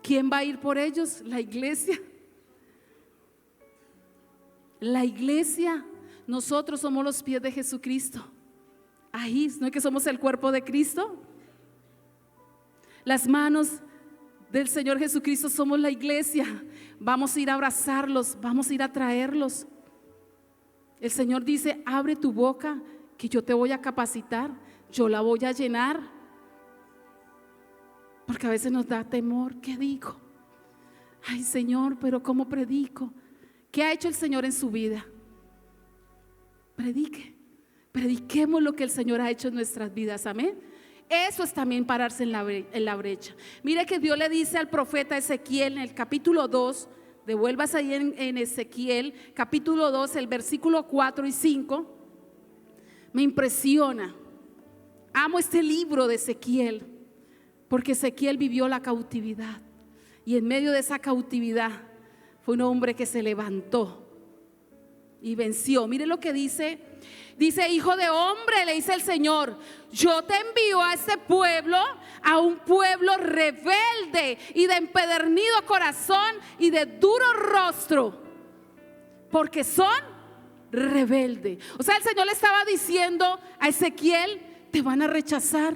¿Quién va a ir por ellos? La iglesia. La iglesia. Nosotros somos los pies de Jesucristo. Ahí, ¿no es que somos el cuerpo de Cristo? Las manos del Señor Jesucristo somos la iglesia. Vamos a ir a abrazarlos, vamos a ir a traerlos. El Señor dice: abre tu boca, que yo te voy a capacitar, yo la voy a llenar. Porque a veces nos da temor. ¿Qué digo? Ay, Señor, pero ¿cómo predico? ¿Qué ha hecho el Señor en su vida? Predique. Prediquemos lo que el Señor ha hecho en nuestras vidas. Amén. Eso es también pararse en la brecha. Mire que Dios le dice al profeta Ezequiel en el capítulo 2, devuélvase ahí en Ezequiel, capítulo 2, el versículo 4 y 5. Me impresiona. Amo este libro de Ezequiel, porque Ezequiel vivió la cautividad. Y en medio de esa cautividad fue un hombre que se levantó y venció. Mire lo que dice. Dice: hijo de hombre, le dice el Señor, yo te envío a este pueblo, a un pueblo rebelde y de empedernido corazón y de duro rostro, porque son rebeldes. O sea, el Señor le estaba diciendo a Ezequiel: te van a rechazar,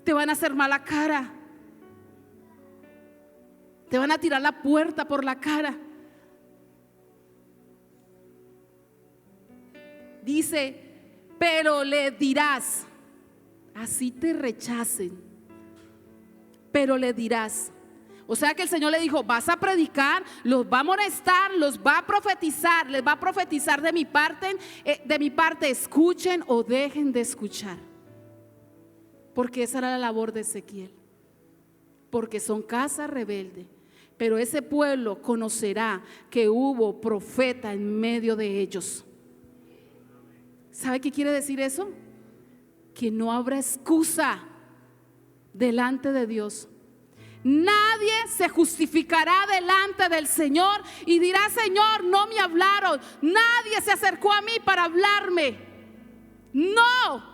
te van a hacer mala cara, te van a tirar la puerta por la cara. Dice: pero le dirás, así te rechacen, pero le dirás. O sea que el Señor le dijo: vas a predicar, los va a amonestar, los va a profetizar, les va a profetizar de mi parte, escuchen o dejen de escuchar. Porque esa era la labor de Ezequiel. Porque son casa rebelde. Pero ese pueblo conocerá que hubo profeta en medio de ellos. ¿Sabe qué quiere decir eso? Que no habrá excusa delante de Dios. Nadie se justificará delante del Señor y dirá: Señor, no me hablaron, nadie se acercó a mí para hablarme. No.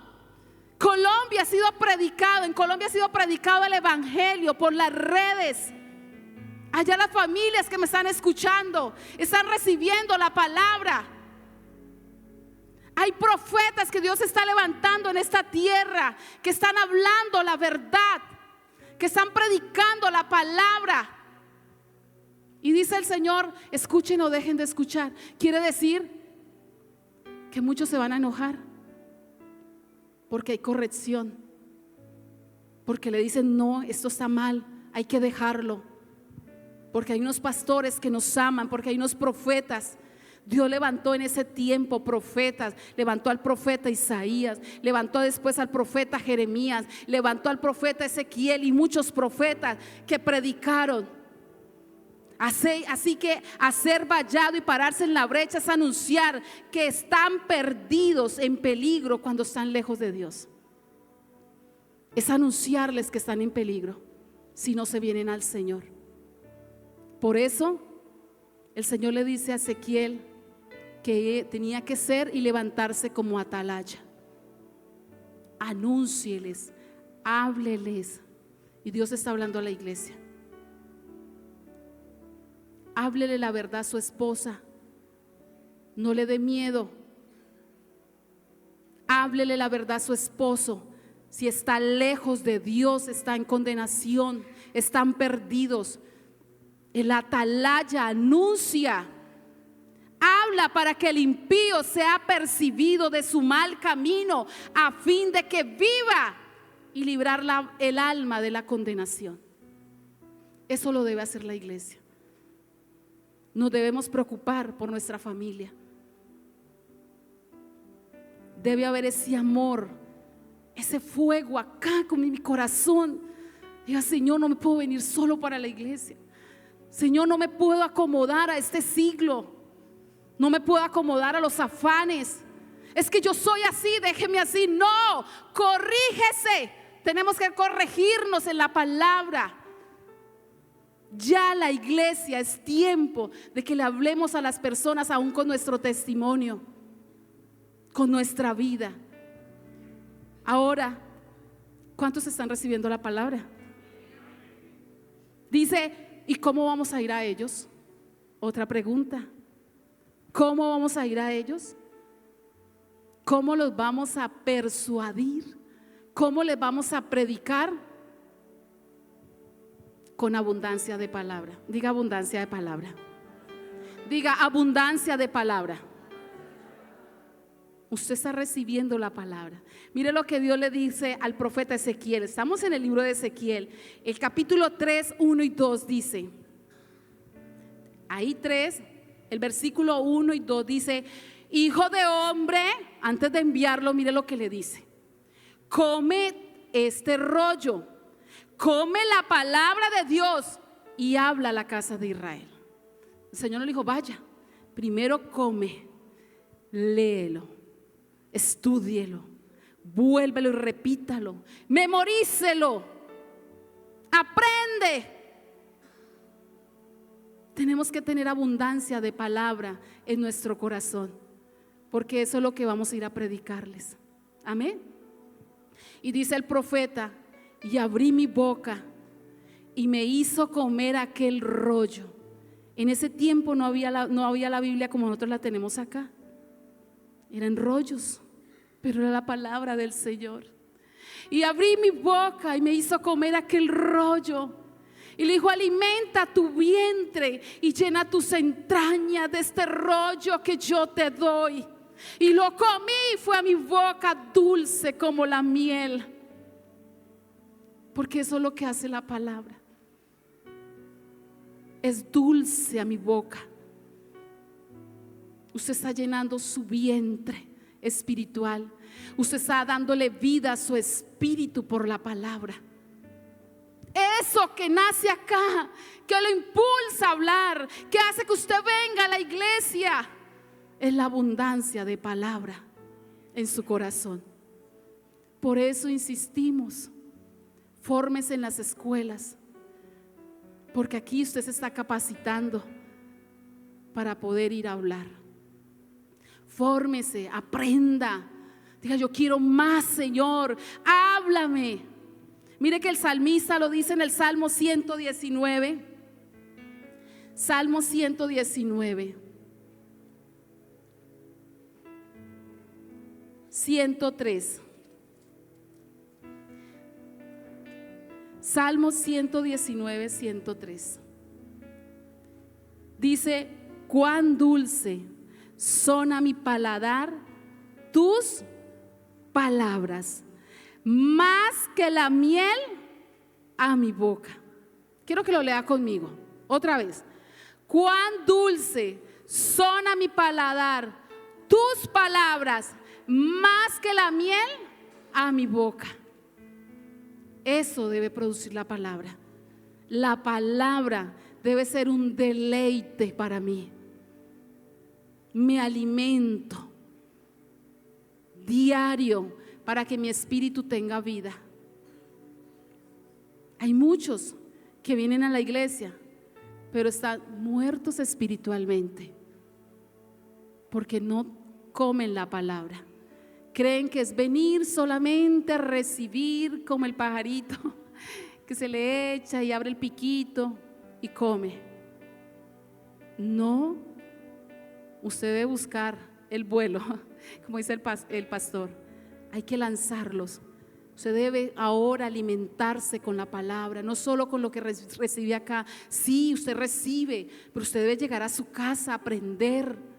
Colombia ha sido predicado, en Colombia ha sido predicado el evangelio por las redes. Allá las familias que me están escuchando están recibiendo la palabra. Hay profetas que Dios está levantando en esta tierra, que están hablando la verdad, que están predicando la palabra. Y dice el Señor: escuchen o dejen de escuchar. Quiere decir que muchos se van a enojar, porque hay corrección, porque le dicen: no, esto está mal, hay que dejarlo. Porque hay unos pastores que nos aman, porque hay unos profetas. Dios levantó en ese tiempo profetas, levantó al profeta Isaías, levantó después al profeta Jeremías, levantó al profeta Ezequiel y muchos profetas que predicaron. Así que hacer vallado y pararse en la brecha es anunciar que están perdidos, en peligro cuando están lejos de Dios. Es anunciarles que están en peligro si no se vienen al Señor. Por eso el Señor le dice a Ezequiel que tenía que ser y levantarse como atalaya. Anúncieles, hábleles. Y Dios está hablando a la iglesia. Háblele la verdad a su esposa. No le dé miedo. Háblele la verdad a su esposo. Si está lejos de Dios, está en condenación, están perdidos. El atalaya anuncia, habla para que el impío sea percibido de su mal camino, a fin de que viva y librar el alma de la condenación. Eso lo debe hacer la iglesia. Nos debemos preocupar por nuestra familia. Debe haber ese amor, ese fuego acá con mi corazón. Diga: Señor, no me puedo venir solo para la iglesia. Señor, no me puedo acomodar a este siglo. No me puedo acomodar a los afanes. Es que yo soy así, déjeme así. No, corrígese. Tenemos que corregirnos en la palabra. Ya la iglesia, es tiempo de que le hablemos a las personas aún con nuestro testimonio, con nuestra vida. Ahora, ¿cuántos están recibiendo la palabra? Dice: ¿y cómo vamos a ir a ellos? Otra pregunta. ¿Cómo vamos a ir a ellos? ¿Cómo los vamos a persuadir? ¿Cómo les vamos a predicar? Con abundancia de palabra. Diga: abundancia de palabra. Diga: abundancia de palabra. Usted está recibiendo la palabra. Mire lo que Dios le dice al profeta Ezequiel. Estamos en el libro de Ezequiel. El capítulo 3, 1 y 2 dice. Ahí 3, el versículo 1 y 2 dice: hijo de hombre, antes de enviarlo, mire lo que le dice: come este rollo, come la palabra de Dios y habla a la casa de Israel. El Señor le dijo, vaya, primero come, léelo, estúdielo, vuélvelo y repítalo, memorícelo, aprende. Tenemos que tener abundancia de palabra en nuestro corazón, porque eso es lo que vamos a ir a predicarles. Amén. Y dice el profeta, y abrí mi boca y me hizo comer aquel rollo. En ese tiempo no había la Biblia como nosotros la tenemos acá. Eran rollos, pero era la palabra del Señor. Y abrí mi boca y me hizo comer aquel rollo. Y le dijo, alimenta tu vientre y llena tus entrañas de este rollo que yo te doy. Y lo comí y fue a mi boca dulce como la miel. Porque eso es lo que hace la palabra. Es dulce a mi boca. Usted está llenando su vientre espiritual. Usted está dándole vida a su espíritu por la palabra. Eso que nace acá, que lo impulsa a hablar, que hace que usted venga a la iglesia, es la abundancia de palabra en su corazón. Por eso insistimos, fórmese en las escuelas, porque aquí usted se está capacitando para poder ir a hablar. Fórmese, aprenda, diga, yo quiero más, Señor, háblame. Mire que el salmista lo dice en el Salmo 119. Salmo 119. 103. Salmo 119, 103. Dice, cuán dulce son a mi paladar tus palabras, más que la miel a mi boca. Quiero que lo lea conmigo otra vez. Cuán dulce son a mi paladar tus palabras, más que la miel a mi boca. Eso debe producir la palabra. La palabra debe ser un deleite para mí. Me alimento diario para que mi espíritu tenga vida. Hay muchos que vienen a la iglesia, pero están muertos espiritualmente porque no comen la palabra. Creen que es venir solamente a recibir como el pajarito que se le echa y abre el piquito y come. No, usted debe buscar el vuelo, como dice el pastor. Hay que lanzarlos. Usted debe ahora alimentarse con la palabra, no solo con lo que recibe acá. Sí, usted recibe, pero usted debe llegar a su casa a aprender.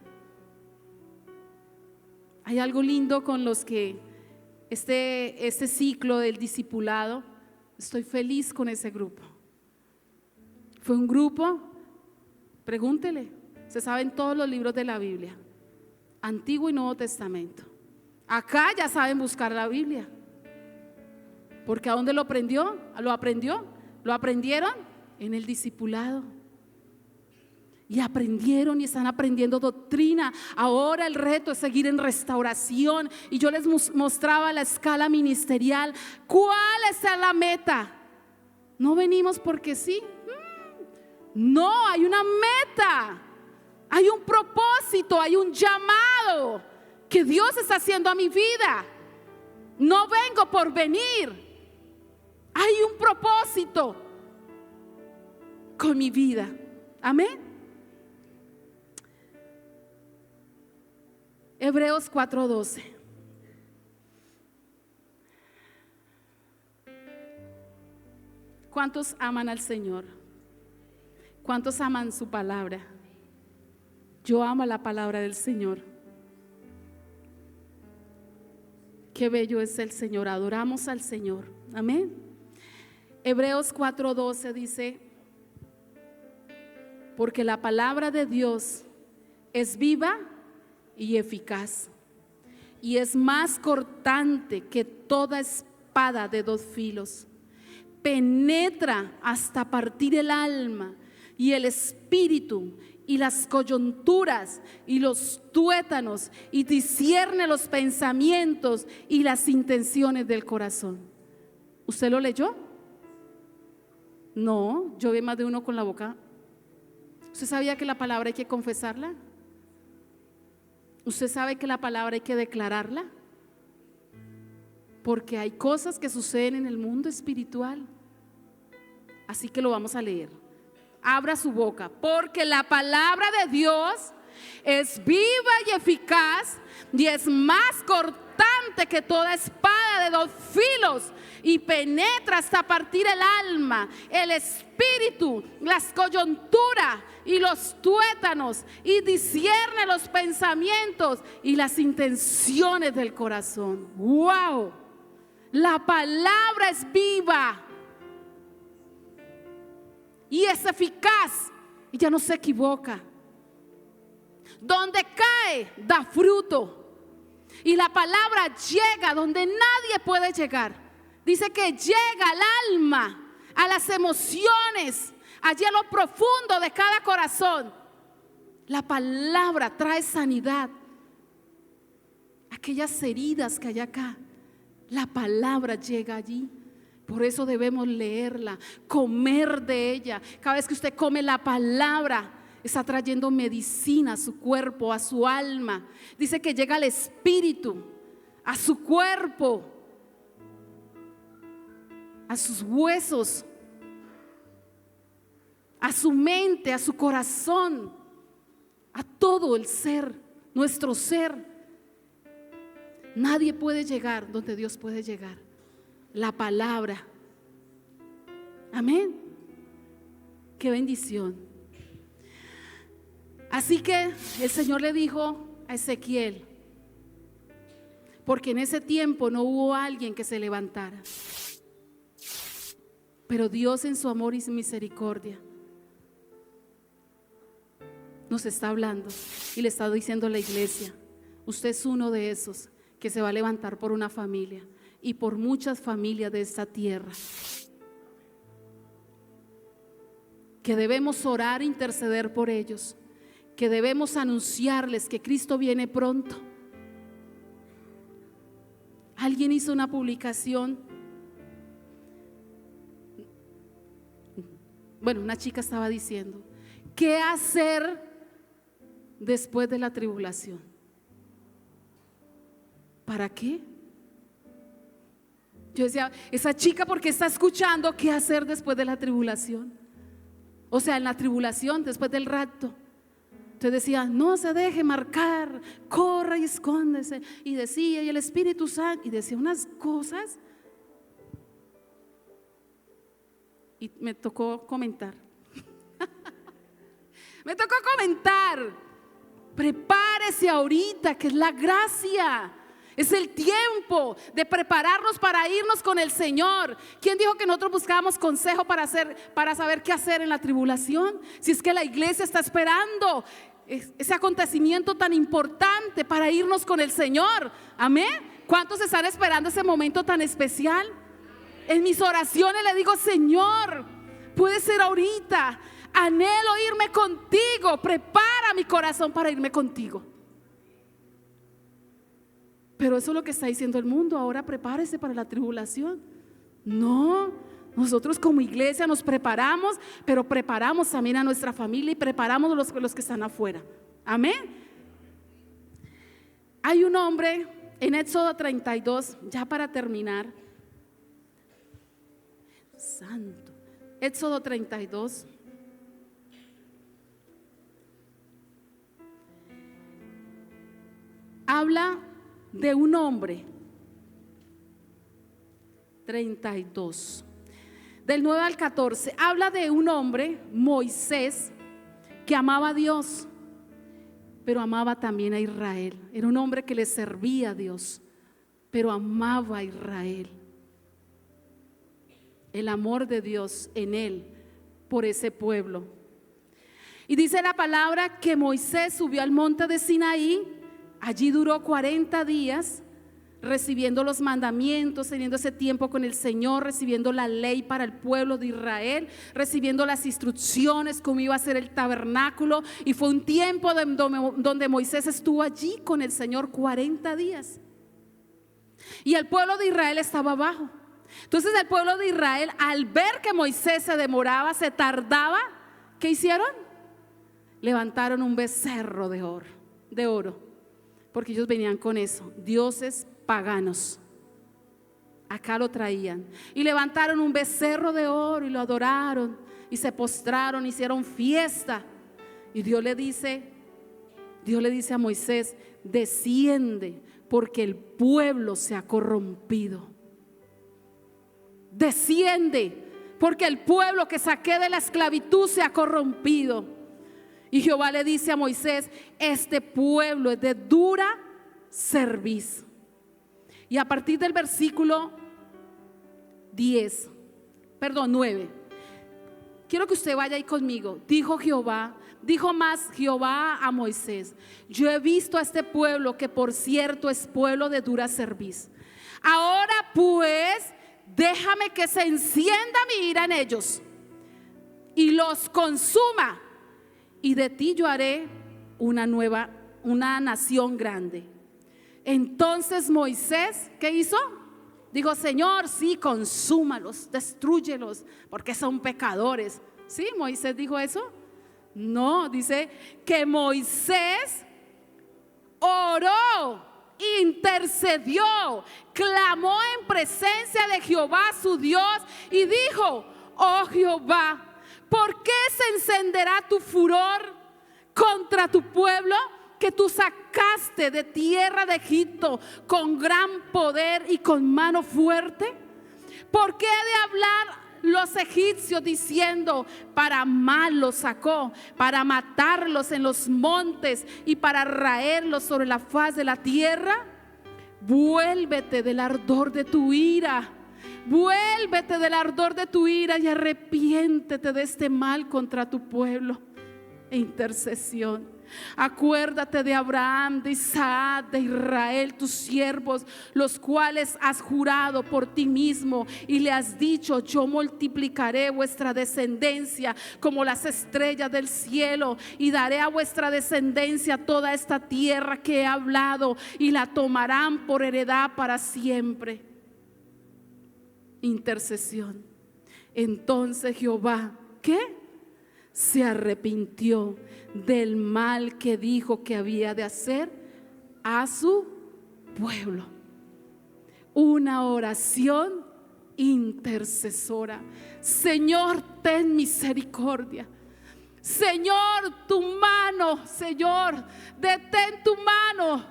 Hay algo lindo con los que este ciclo del discipulado, estoy feliz con ese grupo. Fue un grupo, pregúntele, se saben todos los libros de la Biblia, Antiguo y Nuevo Testamento. Acá ya saben buscar la Biblia, porque ¿a dónde lo aprendió? ¿Lo aprendieron? En el discipulado. Y aprendieron y están aprendiendo doctrina. Ahora el reto es seguir en restauración. Y yo les mostraba la escala ministerial. ¿Cuál es la meta? No venimos porque sí. No, hay una meta. Hay un propósito, hay un llamado que Dios está haciendo a mi vida. No vengo por venir. Hay un propósito con mi vida. Amén. Hebreos 4:12. ¿Cuántos aman al Señor? ¿Cuántos aman su palabra? Yo amo la palabra del Señor. Qué bello es el Señor, adoramos al Señor. Amén. Hebreos 4:12 dice, porque la palabra de Dios es viva y eficaz y es más cortante que toda espada de dos filos. Penetra hasta partir el alma y el espíritu y las coyunturas y los tuétanos, y discierne los pensamientos y las intenciones del corazón. ¿Usted lo leyó? No, yo vi más de uno con la boca. ¿Usted sabía que la palabra hay que confesarla? ¿Usted sabe que la palabra hay que declararla? Porque hay cosas que suceden en el mundo espiritual. Así que lo vamos a leer. Abra su boca, porque la palabra de Dios es viva y eficaz y es más cortante que toda espada de dos filos, y penetra hasta partir el alma, el espíritu, las coyunturas y los tuétanos, y discierne los pensamientos y las intenciones del corazón. ¡Wow! La palabra es viva y es eficaz y ya no se equivoca. Donde cae, da fruto. Y la palabra llega donde nadie puede llegar. Dice que llega al alma, a las emociones, allí a lo profundo de cada corazón. La palabra trae sanidad. Aquellas heridas que hay acá, la palabra llega allí. Por eso debemos leerla, comer de ella. Cada vez que usted come la palabra, está trayendo medicina a su cuerpo, a su alma. Dice que llega al espíritu, a su cuerpo, a sus huesos, a su mente, a su corazón, a todo el ser, nuestro ser. Nadie puede llegar donde Dios puede llegar. La palabra. Amén. Qué bendición. Así que el Señor le dijo a Ezequiel, porque en ese tiempo no hubo alguien que se levantara, pero Dios en su amor y su misericordia nos está hablando y le está diciendo a la iglesia: usted es uno de esos que se va a levantar por una familia y por muchas familias de esta tierra, que debemos orar e interceder por ellos, que debemos anunciarles que Cristo viene pronto. Alguien hizo una publicación, bueno, una chica estaba diciendo: ¿qué hacer después de la tribulación? ¿Para qué? Yo decía, esa chica, ¿por qué está escuchando qué hacer después de la tribulación? O sea, en la tribulación, después del rapto. Entonces decía, no se deje marcar, corra y escóndese. Y decía, y el Espíritu Santo, y decía unas cosas. Y me tocó comentar. Me tocó comentar. Prepárese ahorita, que es la gracia. Es el tiempo de prepararnos para irnos con el Señor. ¿Quién dijo que nosotros buscábamos consejo para saber qué hacer en la tribulación? Si es que la iglesia está esperando ese acontecimiento tan importante para irnos con el Señor. Amén. ¿Cuántos están esperando ese momento tan especial? En mis oraciones le digo, Señor, puede ser ahorita. Anhelo irme contigo. Prepara mi corazón para irme contigo. Pero eso es lo que está diciendo el mundo. Ahora prepárese para la tribulación. No, nosotros como iglesia nos preparamos, pero preparamos también a nuestra familia y preparamos los que están afuera. Amén. Hay un hombre en Éxodo 32, ya para terminar. Santo. Éxodo 32. Habla de un hombre. 32 del 9 al 14 habla de un hombre, Moisés, que amaba a Dios, pero amaba también a Israel. Era un hombre que le servía a Dios, pero amaba a Israel. El amor de Dios en él por ese pueblo. Y dice la palabra que Moisés subió al monte de Sinaí Allí duró 40 días recibiendo los mandamientos, teniendo ese tiempo con el Señor, recibiendo la ley para el pueblo de Israel, recibiendo las instrucciones cómo iba a ser el tabernáculo. Y fue un tiempo donde Moisés estuvo allí con el Señor 40 días. Y el pueblo de Israel estaba abajo. Entonces el pueblo de Israel, al ver que Moisés se demoraba, se tardaba, ¿qué hicieron? Levantaron un becerro de oro, porque ellos venían con eso, dioses paganos. Acá lo traían y levantaron un becerro de oro y lo adoraron y se postraron, hicieron fiesta. Y Dios le dice a Moisés: desciende, porque el pueblo se ha corrompido. Desciende, porque el pueblo que saqué de la esclavitud se ha corrompido. Y Jehová le dice a Moisés: este pueblo es de dura cerviz. Y a partir del versículo 9, quiero que usted vaya ahí conmigo. Dijo más Jehová a Moisés: yo he visto a este pueblo, que por cierto es pueblo de dura cerviz. Ahora pues, déjame que se encienda mi ira en ellos y los consuma, y de ti yo haré una nación grande. Entonces Moisés, ¿qué hizo? Dijo: Señor, sí, consúmalos, destrúyelos, porque son pecadores. ¿Sí, Moisés dijo eso? No, dice que Moisés oró, intercedió, clamó en presencia de Jehová su Dios y dijo: oh Jehová, ¿por qué se encenderá tu furor contra tu pueblo, que tú sacaste de tierra de Egipto con gran poder y con mano fuerte? ¿Por qué de hablar los egipcios diciendo: para mal los sacó, para matarlos en los montes y para raerlos sobre la faz de la tierra? Vuélvete del ardor de tu ira, vuélvete del ardor de tu ira y arrepiéntete de este mal contra tu pueblo. E intercesión. Acuérdate de Abraham, de Isaac, de Israel, tus siervos, los cuales has jurado por ti mismo y le has dicho: yo multiplicaré vuestra descendencia como las estrellas del cielo, y daré a vuestra descendencia toda esta tierra que he hablado, y la tomarán por heredad para siempre. Intercesión. Entonces Jehová, ¿qué? Se arrepintió del mal que dijo que había de hacer a su pueblo. Una oración intercesora. Señor, ten misericordia. Señor, tu mano, Señor, detén tu mano.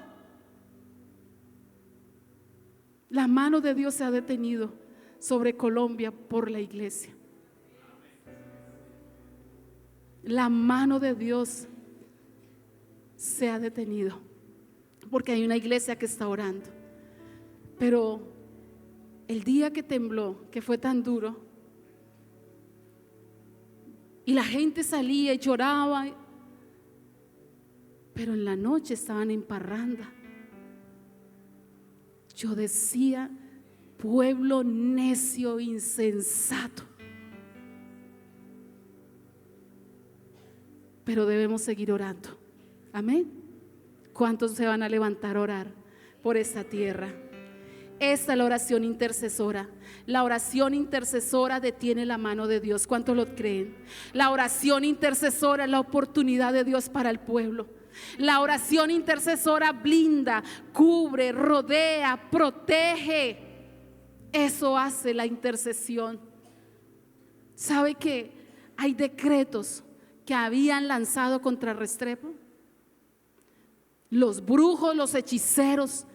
La mano de Dios se ha detenido sobre Colombia por la iglesia. La mano de Dios se ha detenido porque hay una iglesia que está orando. Pero el día que tembló, que fue tan duro, y la gente salía y lloraba, pero en la noche estaban en parranda. Yo decía: pueblo necio, insensato. Pero debemos seguir orando. Amén. ¿Cuántos se van a levantar a orar por esta tierra? Esta es la oración intercesora. La oración intercesora detiene la mano de Dios. ¿Cuántos lo creen? La oración intercesora es la oportunidad de Dios para el pueblo. La oración intercesora blinda, cubre, rodea, protege. Eso hace la intercesión. ¿Sabe que hay decretos que habían lanzado contra Restrepo? Los brujos, los hechiceros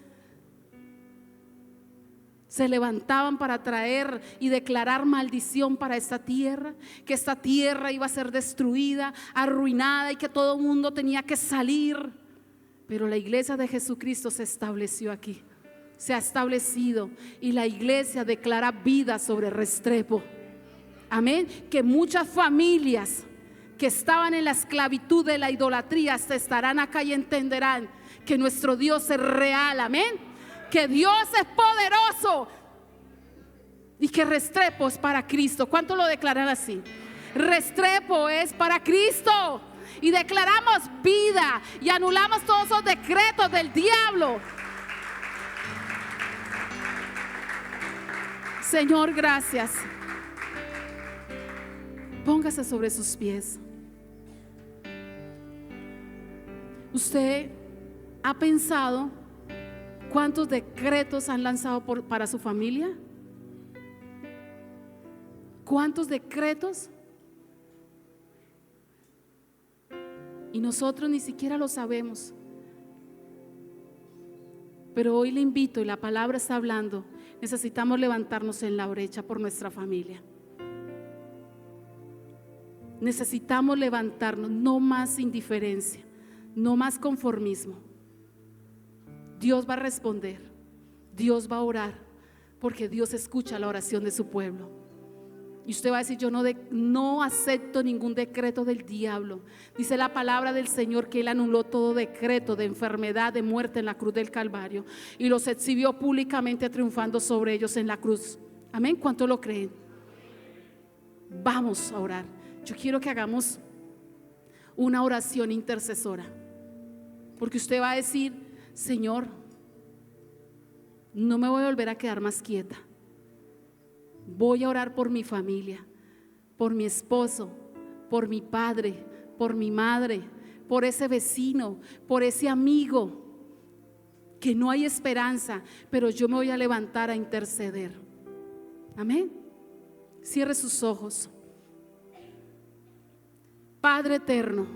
se levantaban para traer y declarar maldición para esta tierra, que esta tierra iba a ser destruida, arruinada, y que todo el mundo tenía que salir. Pero la iglesia de Jesucristo se estableció aquí, se ha establecido, y la iglesia declara vida sobre Restrepo. Amén. Que muchas familias que estaban en la esclavitud de la idolatría se estarán acá y entenderán que nuestro Dios es real, amén, que Dios es poderoso y que Restrepo es para Cristo. ¿Cuánto lo declaran así? Restrepo es para Cristo. Y declaramos vida y anulamos todos esos decretos del diablo. Señor, gracias. Póngase sobre sus pies. ¿Usted ha pensado cuántos decretos han lanzado para su familia? ¿Cuántos decretos? Y nosotros ni siquiera lo sabemos. Pero hoy le invito, y la palabra está hablando, necesitamos levantarnos en la brecha por nuestra familia. Necesitamos levantarnos, no más indiferencia, no más conformismo. Dios va a responder, Dios va a orar, porque Dios escucha la oración de su pueblo. Y usted va a decir: yo no acepto ningún decreto del diablo. Dice la palabra del Señor que Él anuló todo decreto de enfermedad, de muerte en la cruz del Calvario, y los exhibió públicamente triunfando sobre ellos en la cruz. Amén. ¿Cuánto lo creen? Vamos a orar. Yo quiero que hagamos una oración intercesora, porque usted va a decir: Señor, no me voy a volver a quedar más quieta. Voy a orar por mi familia, por mi esposo, por mi padre, por mi madre, por ese vecino, por ese amigo que no hay esperanza, pero yo me voy a levantar a interceder. Amén. Cierre sus ojos. Padre eterno,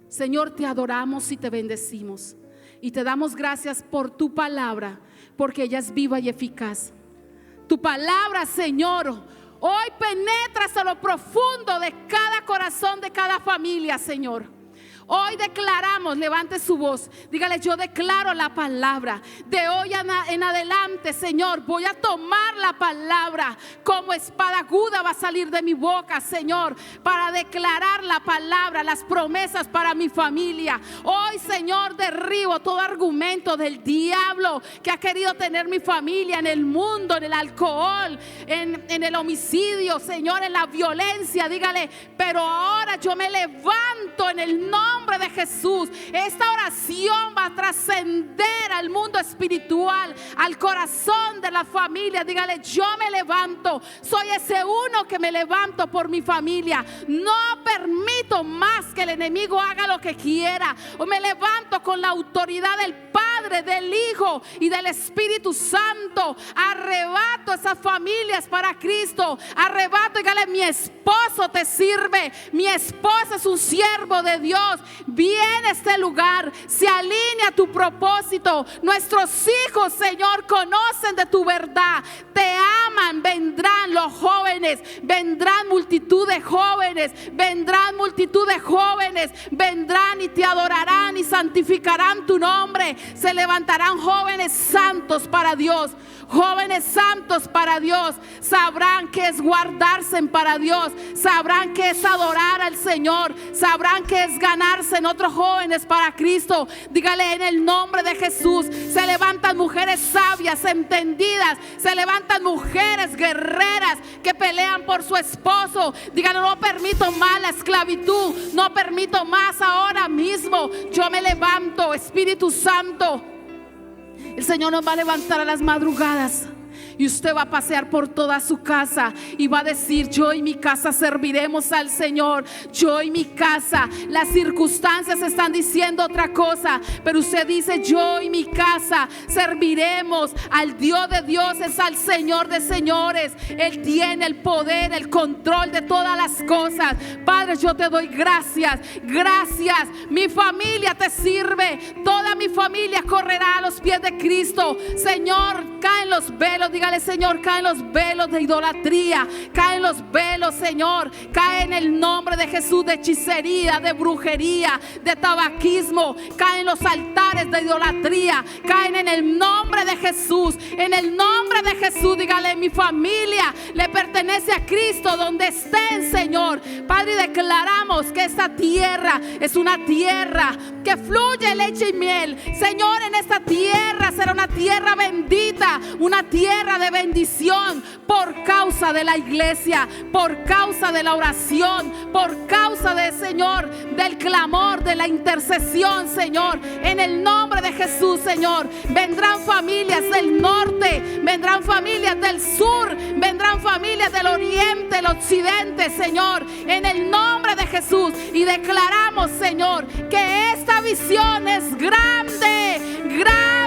Señor, te adoramos y te bendecimos y te damos gracias por tu palabra, porque ella es viva y eficaz. Tu palabra, Señor, hoy penetra hasta lo profundo de cada corazón, de cada familia, Señor. Hoy declaramos, levante su voz, dígale: yo declaro la palabra. De hoy en adelante, Señor, voy a tomar la palabra como espada aguda, va a salir de mi boca, Señor, para declarar la palabra, las promesas para mi familia. Hoy, Señor, derribo todo argumento del diablo que ha querido tener mi familia en el mundo, en el alcohol, en el homicidio, Señor, en la violencia. Dígale: pero ahora yo me levanto en el nombre de Jesús. Esta oración va a trascender al mundo espiritual, al corazón de la familia. Dígale: yo me levanto, soy ese uno que me levanto por mi familia. No permito más que el enemigo haga lo que quiera. O me levanto con la autoridad del Padre, del Hijo y del Espíritu Santo. Arrebato esas familias para Cristo. Arrebato, dígale: mi esposo te sirve, mi esposo es un siervo de Dios. Viene a este lugar, se alinea a tu propósito. Nuestros hijos, Señor, conocen de tu verdad, te aman. Vendrán los jóvenes, vendrán multitud de jóvenes, vendrán multitud de jóvenes, vendrán y te adorarán y santificarán tu nombre. Se levantarán jóvenes santos para Dios. Jóvenes santos para Dios. Sabrán que es guardarse para Dios. Sabrán que es adorar al Señor. Sabrán que es ganarse en otros jóvenes para Cristo. Dígale: en el nombre de Jesús. Se levantan mujeres sabias, entendidas. Se levantan mujeres guerreras que pelean por su esposo. Dígale: no permito más la esclavitud. No permito más ahora mismo. Yo me levanto, Espíritu Santo. El Señor nos va a levantar a las madrugadas y usted va a pasear por toda su casa y va a decir: yo y mi casa serviremos al Señor. Yo y mi casa. Las circunstancias están diciendo otra cosa, pero usted dice: yo y mi casa serviremos al Dios de dioses, al Señor de señores. Él tiene el poder, el control de todas las cosas. Padre, yo te doy gracias. Gracias. Mi familia te sirve. Toda mi familia correrá a los pies de Cristo. Señor, caen los velos. Dígale: Señor, caen los velos de idolatría. Caen los velos, Señor. Cae en el nombre de Jesús de hechicería, de brujería, de tabaquismo. Caen los altares de idolatría. Caen en el nombre de Jesús. En el nombre nombre de Jesús, dígale: mi familia le pertenece a Cristo donde estén, Señor. Padre, declaramos que esta tierra es una tierra que fluye leche y miel. Señor, en esta tierra será una tierra bendita, una tierra de bendición, por causa de la iglesia, por causa de la oración, por causa de, Señor, del clamor, de la intercesión, Señor. En el nombre de Jesús, Señor, vendrán familias del norte, vendrán familias del sur, vendrán familias del oriente, el occidente, Señor, en el nombre de Jesús. Y declaramos, Señor, que esta visión es grande, grande.